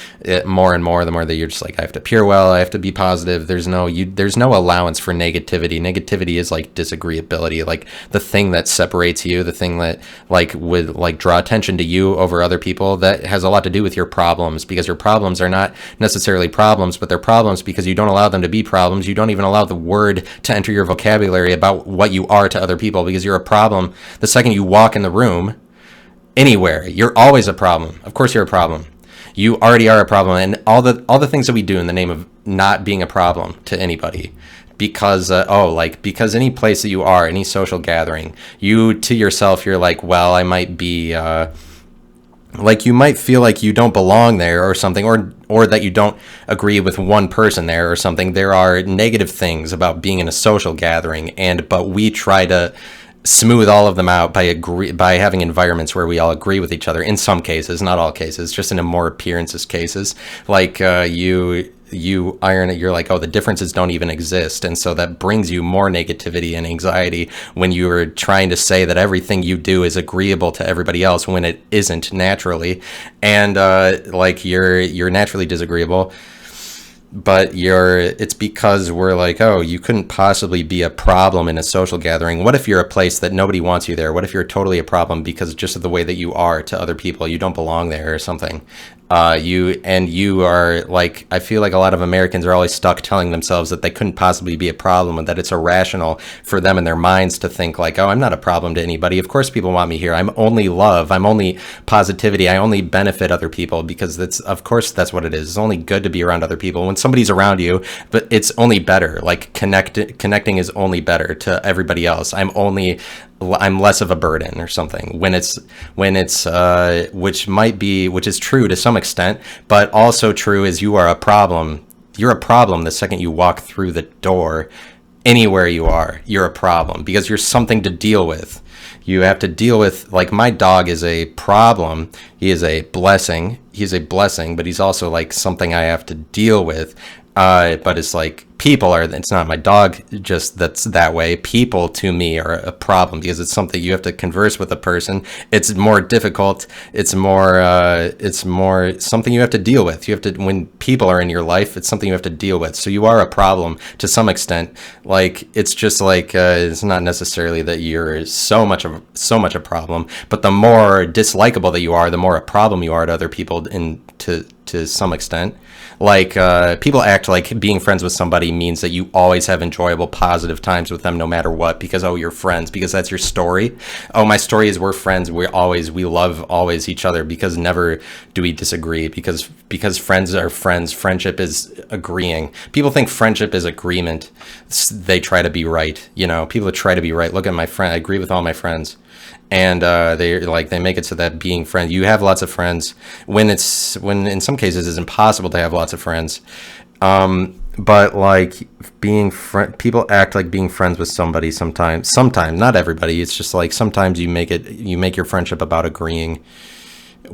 more and more, the more that you're just like, I have to appear well, I have to be positive. There's no allowance for negativity. Negativity is like disagreeability, like the thing that separates you, the thing that like would like draw attention to you over other people. That has a lot to do with your problems, because your problems are not necessarily problems, but they're problems because you don't allow them to be problems. You don't even allow the word to enter your vocabulary about what you are to other people, because you're a problem the second you walk in the room. Anywhere, you're always a problem. Of course you're a problem. You already are a problem. And all the things that we do in the name of not being a problem to anybody, because because any place that you are, any social gathering, you to yourself, you're like, well, I might be like, you might feel like you don't belong there or something, or that you don't agree with one person there or something. There are negative things about being in a social gathering, but we try to smooth all of them out by having environments where we all agree with each other. In some cases, not all cases, just in a more appearances cases, like you iron it, you're like, oh, the differences don't even exist, and so that brings you more negativity and anxiety when you're trying to say that everything you do is agreeable to everybody else when it isn't naturally. And like you're naturally disagreeable, but it's because we're like, oh, you couldn't possibly be a problem in a social gathering. What if you're a place that nobody wants you there? What if you're totally a problem because just of the way that you are to other people, you don't belong there or something? You are like, I feel like a lot of Americans are always stuck telling themselves that they couldn't possibly be a problem, and that it's irrational for them in their minds to think like, oh, I'm not a problem to anybody. Of course people want me here. I'm only love. I'm only positivity. I only benefit other people, because of course that's what it is. It's only good to be around other people when somebody's around you, but it's only better. Like connecting is only better to everybody else. I'm less of a burden or something when it's which is true to some extent, but also true is you are a problem. You're a problem the second you walk through the door. Anywhere you are, you're a problem, because you're something to deal with. You have to deal with, like, my dog is a problem. He is a blessing. He's a blessing, but he's also like something I have to deal with. But it's like it's not my dog just that's that way. People to me are a problem, because it's something you have to converse with a person. It's more difficult. It's more something you have to deal with. When people are in your life, it's something you have to deal with. So you are a problem to some extent. Like, it's just like, it's not necessarily that you're so much a problem, but the more dislikable that you are, the more a problem you are to other people, to some extent. Like, people act like being friends with somebody means that you always have enjoyable, positive times with them no matter what, because, oh, you're friends, because that's your story. Oh, my story is we're friends. We love always each other, because never do we disagree, because friends are friends. Friendship is agreeing. People think friendship is agreement. They try to be right. People try to be right. Look at my friend. I agree with all my friends. And they make it so that being friends, you have lots of friends, when in some cases it's impossible to have lots of friends. But like people act like being friends with somebody sometimes, not everybody. It's just like sometimes you make your friendship about agreeing,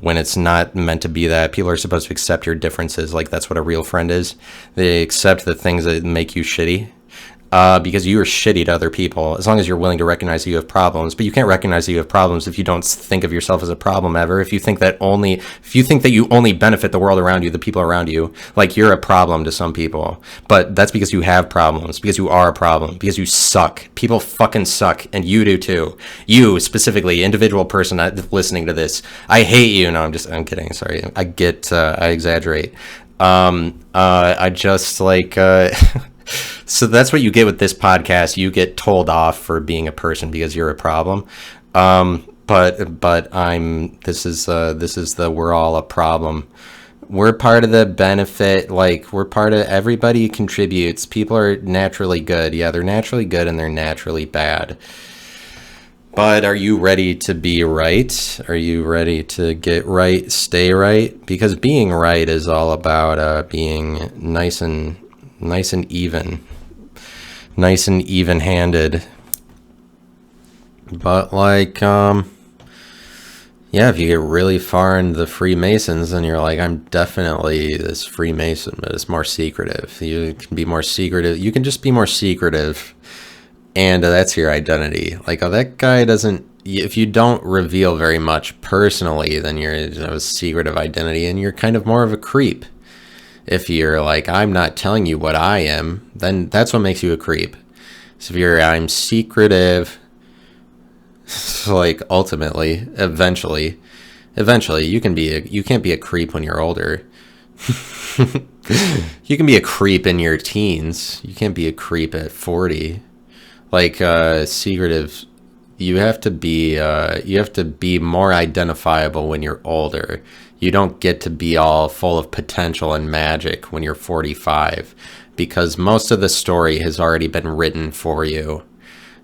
when it's not meant to be that. People are supposed to accept your differences. Like, that's what a real friend is. They accept the things that make you shitty. Because you are shitty to other people, as long as you're willing to recognize that you have problems. But you can't recognize that you have problems if you don't think of yourself as a problem ever. If you think that you only benefit the world around you, the people around you, like, you're a problem to some people. But that's because you have problems, because you are a problem, because you suck. People fucking suck, and you do too. You specifically, individual person listening to this, I hate you. No, I'm kidding. Sorry, I exaggerate. I just like. So that's what you get with this podcast. You get told off for being a person because you're a problem. But this is we're all a problem. We're part of the benefit. Like, we're part of, everybody contributes. People are naturally good. Yeah, they're naturally good and they're naturally bad. But are you ready to be right? Are you ready to get right, stay right? Because being right is all about being nice and even-handed. But like, yeah, if you get really far into the Freemasons, then you're like, I'm definitely this Freemason, but it's more secretive. You can be more secretive. You can just be more secretive. and that's your identity. Like, oh, that guy doesn't. If you don't reveal very much personally, then you're a secretive identity, and you're kind of more of a creep. If you're like, I'm not telling you what I am, then that's what makes you a creep. So if you're, I'm secretive, like ultimately, eventually, you can't be a creep when you're older. You can be a creep in your teens. You can't be a creep at 40. Like secretive, you have to be more identifiable when you're older. You don't get to be all full of potential and magic when you're 45, because most of the story has already been written for you.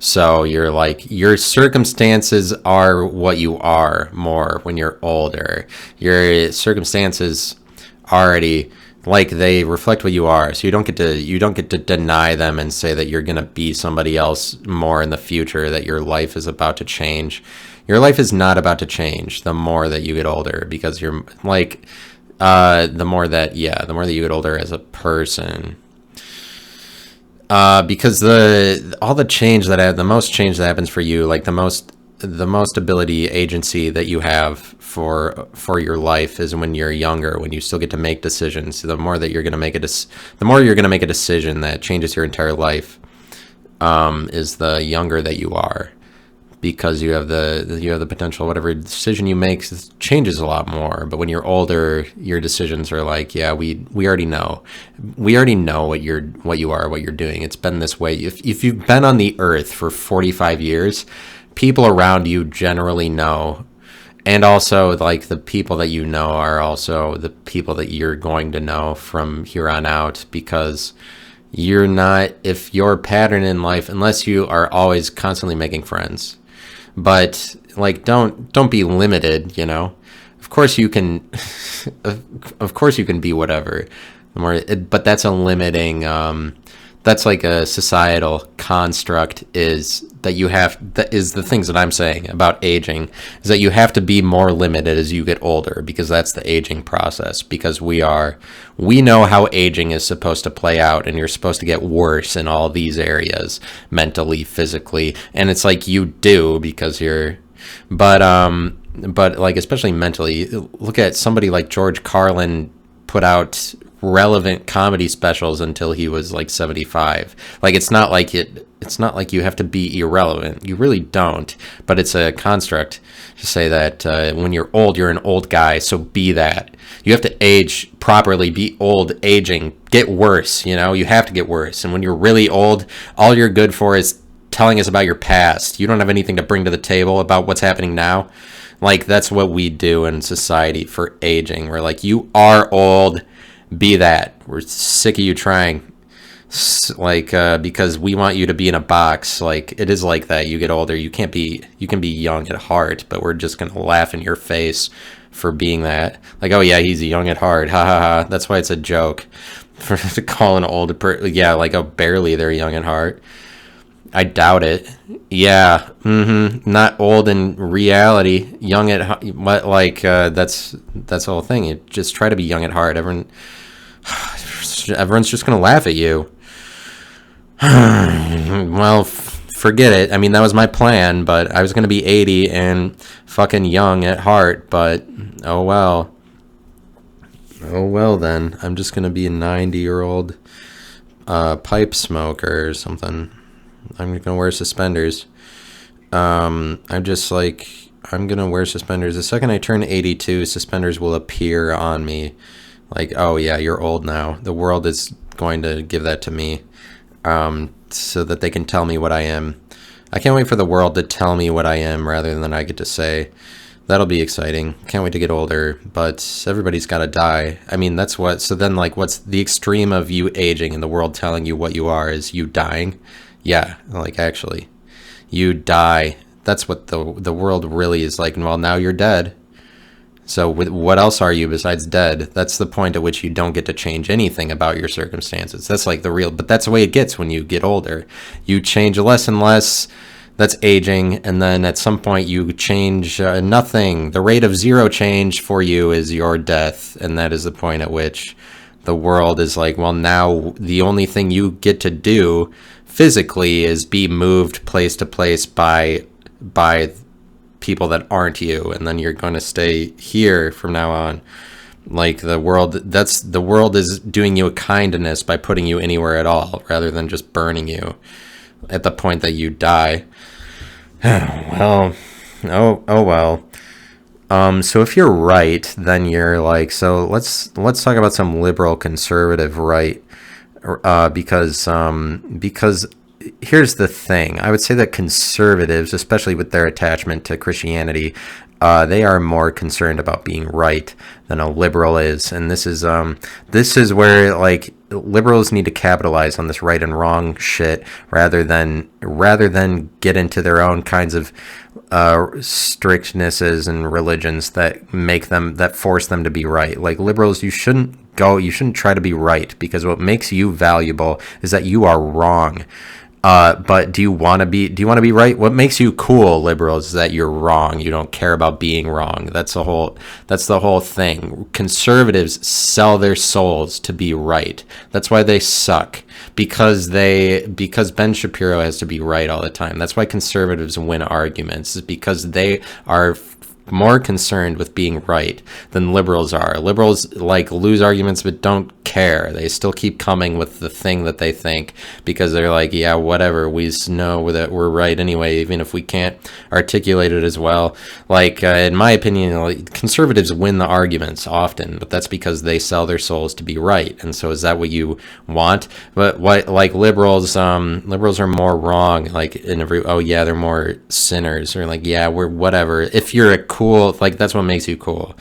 So you're like, your circumstances are what you are more when you're older. Your circumstances already, like, they reflect what you are. So you don't get to deny them and say that you're going to be somebody else more in the future, that your life is about to change. Your life is not about to change the more that you get older, because you're like, the more that you get older as a person. Because the most change that happens for you, like the most ability, agency that you have for your life is when you're younger, when you still get to make decisions. So the more you're going to make a decision that changes your entire life, is the younger that you are, because you have the potential. Whatever decision you make changes a lot more. But when you're older, your decisions are like, yeah, we already know what you are, what you're doing. It's been this way. If you've been on the earth for 45 years, people around you generally know. And also, like, the people that you know are also the people that you're going to know from here on out, because if your pattern in life, unless you are always constantly making friends. But, like, don't be limited, you know. Of course you can be whatever. But that's a limiting, that's like a societal construct, that is the things that I'm saying about aging, is that you have to be more limited as you get older, because that's the aging process. Because we know how aging is supposed to play out, and you're supposed to get worse in all these areas, mentally, physically, and it's like you do, because but like, especially mentally, look at somebody like George Carlin, put out relevant comedy specials until he was like 75. Like, it's not like you have to be irrelevant. You really don't. But it's a construct to say that when you're old, you're an old guy, so be that. You have to age properly, be old, aging, get worse, you know? You have to get worse. And when you're really old, all you're good for is telling us about your past. You don't have anything to bring to the table about what's happening now. Like, that's what we do in society for aging. We're like, you are old, be that. We're sick of you trying. Like, because we want you to be in a box. Like, it is like that. You get older, you can be young at heart, but we're just gonna laugh in your face for being that. Like, oh yeah, he's young at heart, ha ha ha. That's why it's a joke for to call an old yeah, like, oh, barely they're young at heart. I doubt it. Yeah, not old in reality, young at what, like, that's the whole thing. You just try to be young at heart. Everyone's just gonna laugh at you. Well, forget it. I mean, that was my plan, but I was gonna be 80 and fucking young at heart. But oh well. Oh well then. I'm just gonna be a 90-year-old pipe smoker or something. I'm gonna wear suspenders. I'm gonna wear suspenders. The second I turn 82, suspenders will appear on me. Like, oh yeah, you're old now. The world is going to give that to me, so that they can tell me what I am. I can't wait for the world to tell me what I am rather than I get to say. That'll be exciting. Can't wait to get older, but everybody's got to die. I mean, so then, like, what's the extreme of you aging and the world telling you what you are is you dying? Yeah, like, actually, you die. That's what the world really is like. Well, now you're dead. So what else are you besides dead? That's the point at which you don't get to change anything about your circumstances. That's like but that's the way it gets when you get older. You change less and less. That's aging. And then at some point you change nothing. The rate of zero change for you is your death. And that is the point at which the world is like, well, now the only thing you get to do physically is be moved place to place by people that aren't you, and then you're going to stay here from now on. Like the world is doing you a kindness by putting you anywhere at all, rather than just burning you at the point that you die. Well, oh well. So if you're right, then you're like, so let's talk about some liberal conservative right, because here's the thing. I would say that conservatives, especially with their attachment to Christianity, they are more concerned about being right than a liberal is, and this is where like liberals need to capitalize on this right and wrong shit rather than get into their own kinds of strictnesses and religions that force them to be right. Like liberals, you shouldn't try to be right, because what makes you valuable is that you are wrong. But do you want to be right? What makes you cool, liberals, is that you're wrong. You don't care about being wrong. That's the whole thing. Conservatives sell their souls to be right. That's why they suck. Because Ben Shapiro has to be right all the time. That's why conservatives win arguments, is because they are more concerned with being right than liberals are. Liberals like lose arguments but don't care. They still keep coming with the thing that they think, because they're like, yeah, whatever, we know that we're right anyway, even if we can't articulate it as well. Like in my opinion, like, conservatives win the arguments often, but that's because they sell their souls to be right. And so is that what you want? But what, like liberals are more wrong, like in every, oh yeah, they're more sinners, or like, yeah, we're whatever. If you're a cool, like that's what makes you cool,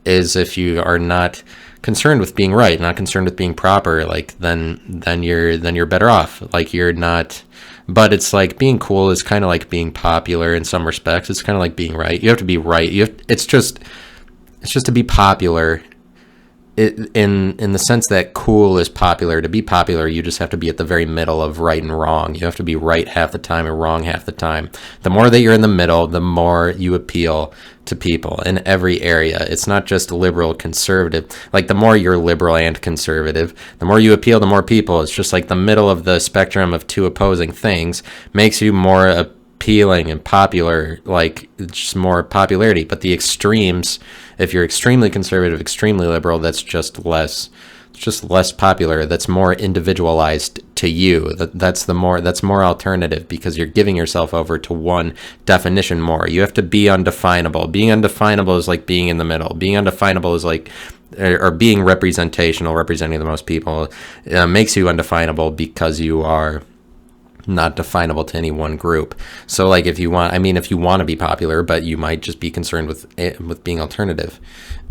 is if you are not concerned with being right, not concerned with being proper, like then you're better off. Like you're not, but it's like being cool is kind of like being popular in some respects. It's kind of like being right. You have to be right. It's just to be popular. In the sense that cool is popular. To be popular, you just have to be at the very middle of right and wrong. You have to be right half the time and wrong half the time. The more that you're in the middle, the more you appeal to people in every area. It's not just liberal, conservative. Like the more you're liberal and conservative, the more you appeal to more people. It's just like the middle of the spectrum of two opposing things makes you more appealing and popular, like just more popularity. But the extremes, if you're extremely conservative, extremely liberal, that's just less popular. That's more individualized to you. That's more alternative, because you're giving yourself over to one definition more. You have to be undefinable. Being undefinable is like being in the middle. Being undefinable is like, or being representational, representing the most people, makes you undefinable because you are not definable to any one group. So like if you want to be popular, but you might just be concerned with being alternative,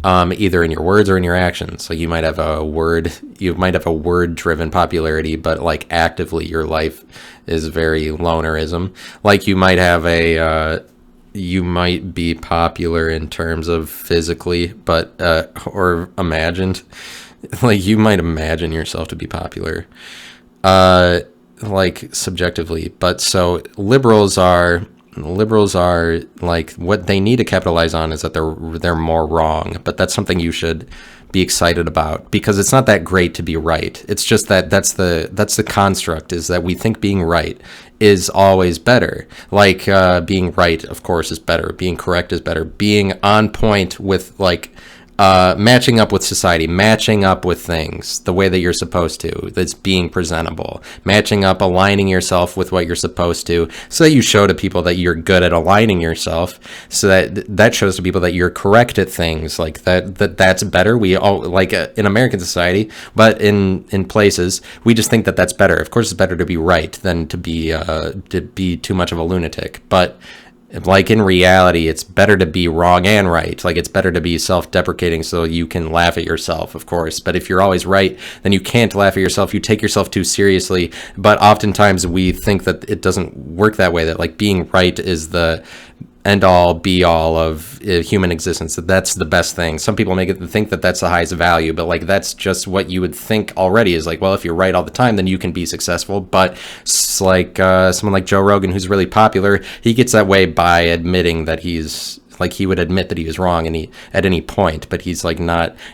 either in your words or in your actions. Like you might have a word driven popularity, but like actively your life is very lonerism. Like you might be popular in terms of physically, but or imagined. Like you might imagine yourself to be popular, like subjectively. But so liberals are like, what they need to capitalize on is that they're more wrong. But that's something you should be excited about, because it's not that great to be right. It's just that's the construct, is that we think being right is always better. Like being right, of course, is better. Being correct is better. Being on point with like matching up with society, matching up with things the way that you're supposed to. That's being presentable. Matching up, aligning yourself with what you're supposed to, so that you show to people that you're good at aligning yourself. So that shows to people that you're correct at things. Like that's better. We all, like in American society, but in places, we just think that that's better. Of course, it's better to be right than to be too much of a lunatic. But like in reality, it's better to be wrong and right. Like it's better to be self-deprecating so you can laugh at yourself, of course. But if you're always right, then you can't laugh at yourself. You take yourself too seriously. But oftentimes we think that it doesn't work that way, that like being right is the end all be all of human existence, that that's the best thing. Some people make it think that that's the highest value, but like that's just what you would think already, is like, well, if you're right all the time, then you can be successful. But it's like someone like Joe Rogan, who's really popular, he gets that way by admitting that he's Like he would admit that he was wrong and he at any point, but he's like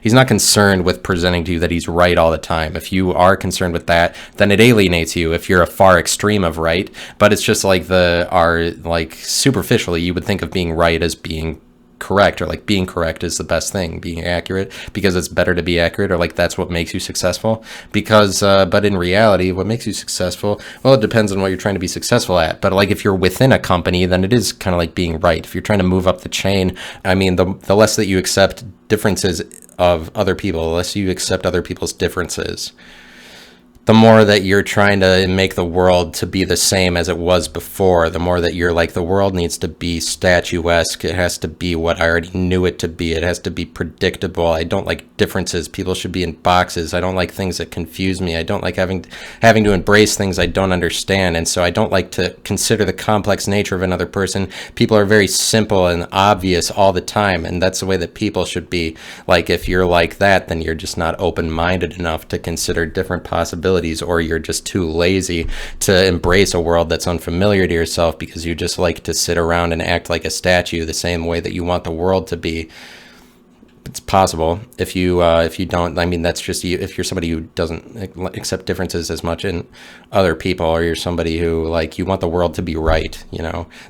he's not concerned with presenting to you that he's right all the time. If you are concerned with that, then it alienates you if you're a far extreme of right. But it's just like like superficially you would think of being right as being correct, or like being correct is the best thing, being accurate, because it's better to be accurate, or like that's what makes you successful. Because but in reality, what makes you successful, well, it depends on what you're trying to be successful at. But like if you're within a company, then it is kind of like being right. If you're trying to move up the chain, I mean, the less that you accept differences of other people, the less you accept other people's differences, the more that you're trying to make the world to be the same as it was before, the more that you're like, the world needs to be statuesque. It has to be what I already knew it to be. It has to be predictable. I don't like differences. People should be in boxes. I don't like things that confuse me. I don't like having to embrace things I don't understand. And so I don't like to consider the complex nature of another person. People are very simple and obvious all the time. And that's the way that people should be. Like, if you're like that, then you're just not open-minded enough to consider different possibilities, or you're just too lazy to embrace a world that's unfamiliar to yourself because you just like to sit around and act like a statue the same way that you want the world to be. It's possible if you don't. I mean, that's just you. If you're somebody who doesn't accept differences as much in other people, or you're somebody who like you want the world to be right,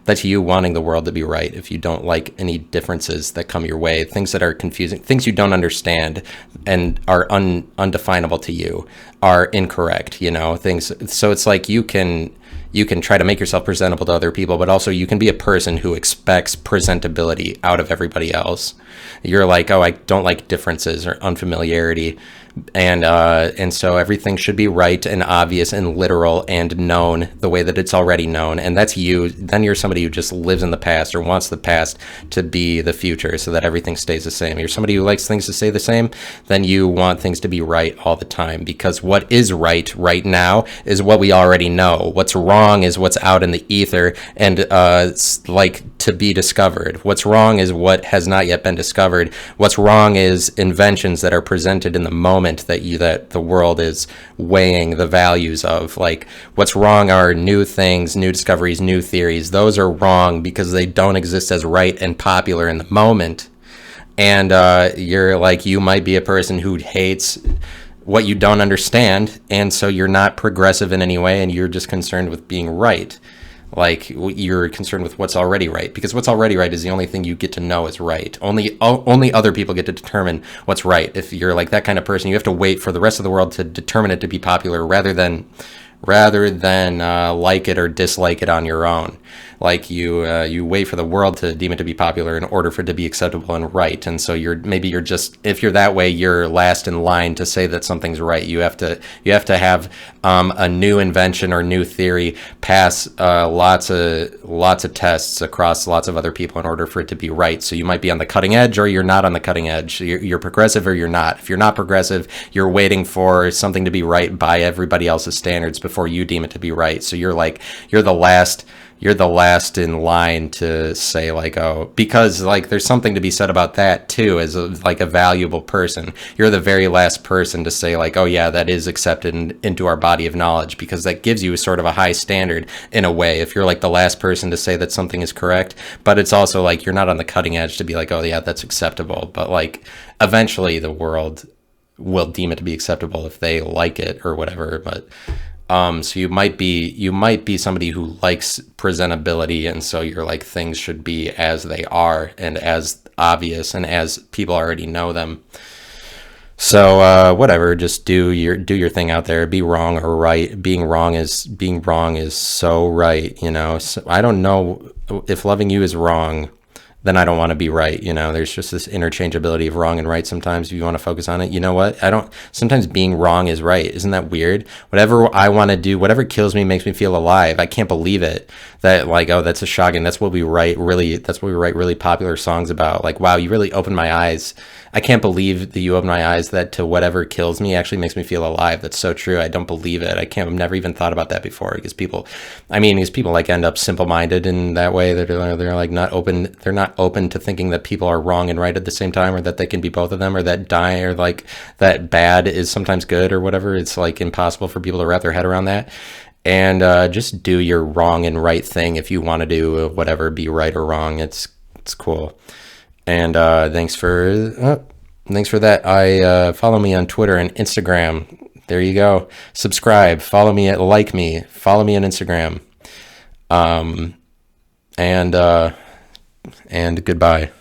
that's you wanting the world to be right. If you don't like any differences that come your way, things that are confusing, things you don't understand and are undefinable to you, are incorrect. Things. So it's like you can try to make yourself presentable to other people, but also you can be a person who expects presentability out of everybody else. You're like, oh, I don't like differences or unfamiliarity. And so everything should be right and obvious and literal and known the way that it's already known. And that's you. Then you're somebody who just lives in the past or wants the past to be the future so that everything stays the same. You're somebody who likes things to stay the same. Then you want things to be right all the time, because what is right now is what we already know. What's wrong is what's out in the ether and like to be discovered. What's wrong is what has not yet been discovered. What's wrong is inventions that are presented in the moment that the world is weighing the values of. Like, what's wrong are new things, new discoveries, new theories. Those are wrong because they don't exist as right and popular in the moment. And you're like, you might be a person who hates what you don't understand, and so you're not progressive in any way, and you're just concerned with being right. Like, you're concerned with what's already right, because what's already right is the only thing you get to know is right. Only other people get to determine what's right. If you're like that kind of person, you have to wait for the rest of the world to determine it to be popular, rather than like it or dislike it on your own. Like, you wait for the world to deem it to be popular in order for it to be acceptable and right. And so you're just, if you're that way, you're last in line to say that something's right. You have to have a new invention or new theory pass lots of tests across lots of other people in order for it to be right. So you might be on the cutting edge, or you're not on the cutting edge. You're progressive, or you're not. If you're not progressive, you're waiting for something to be right by everybody else's standards before you deem it to be right. So you're the last in line to say, like, oh, because like there's something to be said about that too, as a valuable person. You're the very last person to say, like, oh yeah, that is accepted into our body of knowledge, because that gives you sort of a high standard in a way, if you're like the last person to say that something is correct. But it's also like you're not on the cutting edge to be like, oh yeah, that's acceptable. But like eventually the world will deem it to be acceptable if they like it or whatever. But so you might be somebody who likes presentability, and so you're like, things should be as they are and as obvious and as people already know them. So whatever, just do your thing out there. Be wrong or right. Being wrong is so right. So I don't know if loving you is wrong, then I don't want to be right. There's just this interchangeability of wrong and right sometimes, if you want to focus on it. You know what? Sometimes being wrong is right. Isn't that weird? Whatever I want to do, whatever kills me makes me feel alive. I can't believe it. That like, oh, that's a shotgun. That's what we write really popular songs about. Like, wow, you really opened my eyes. I can't believe that you opened my eyes that to whatever kills me actually makes me feel alive. That's so true. I don't believe it. I've never even thought about that before, because people like end up simple-minded in that way. They're like not open. They're not open to thinking that people are wrong and right at the same time, or that they can be both of them, or that or like that bad is sometimes good or whatever. It's like impossible for people to wrap their head around that. And just do your wrong and right thing if you want to do whatever, be right or wrong. It's It's cool. And thanks for that. I follow me on Twitter and Instagram. There you go. Subscribe. Follow me at like me. Follow me on Instagram. Um, and goodbye.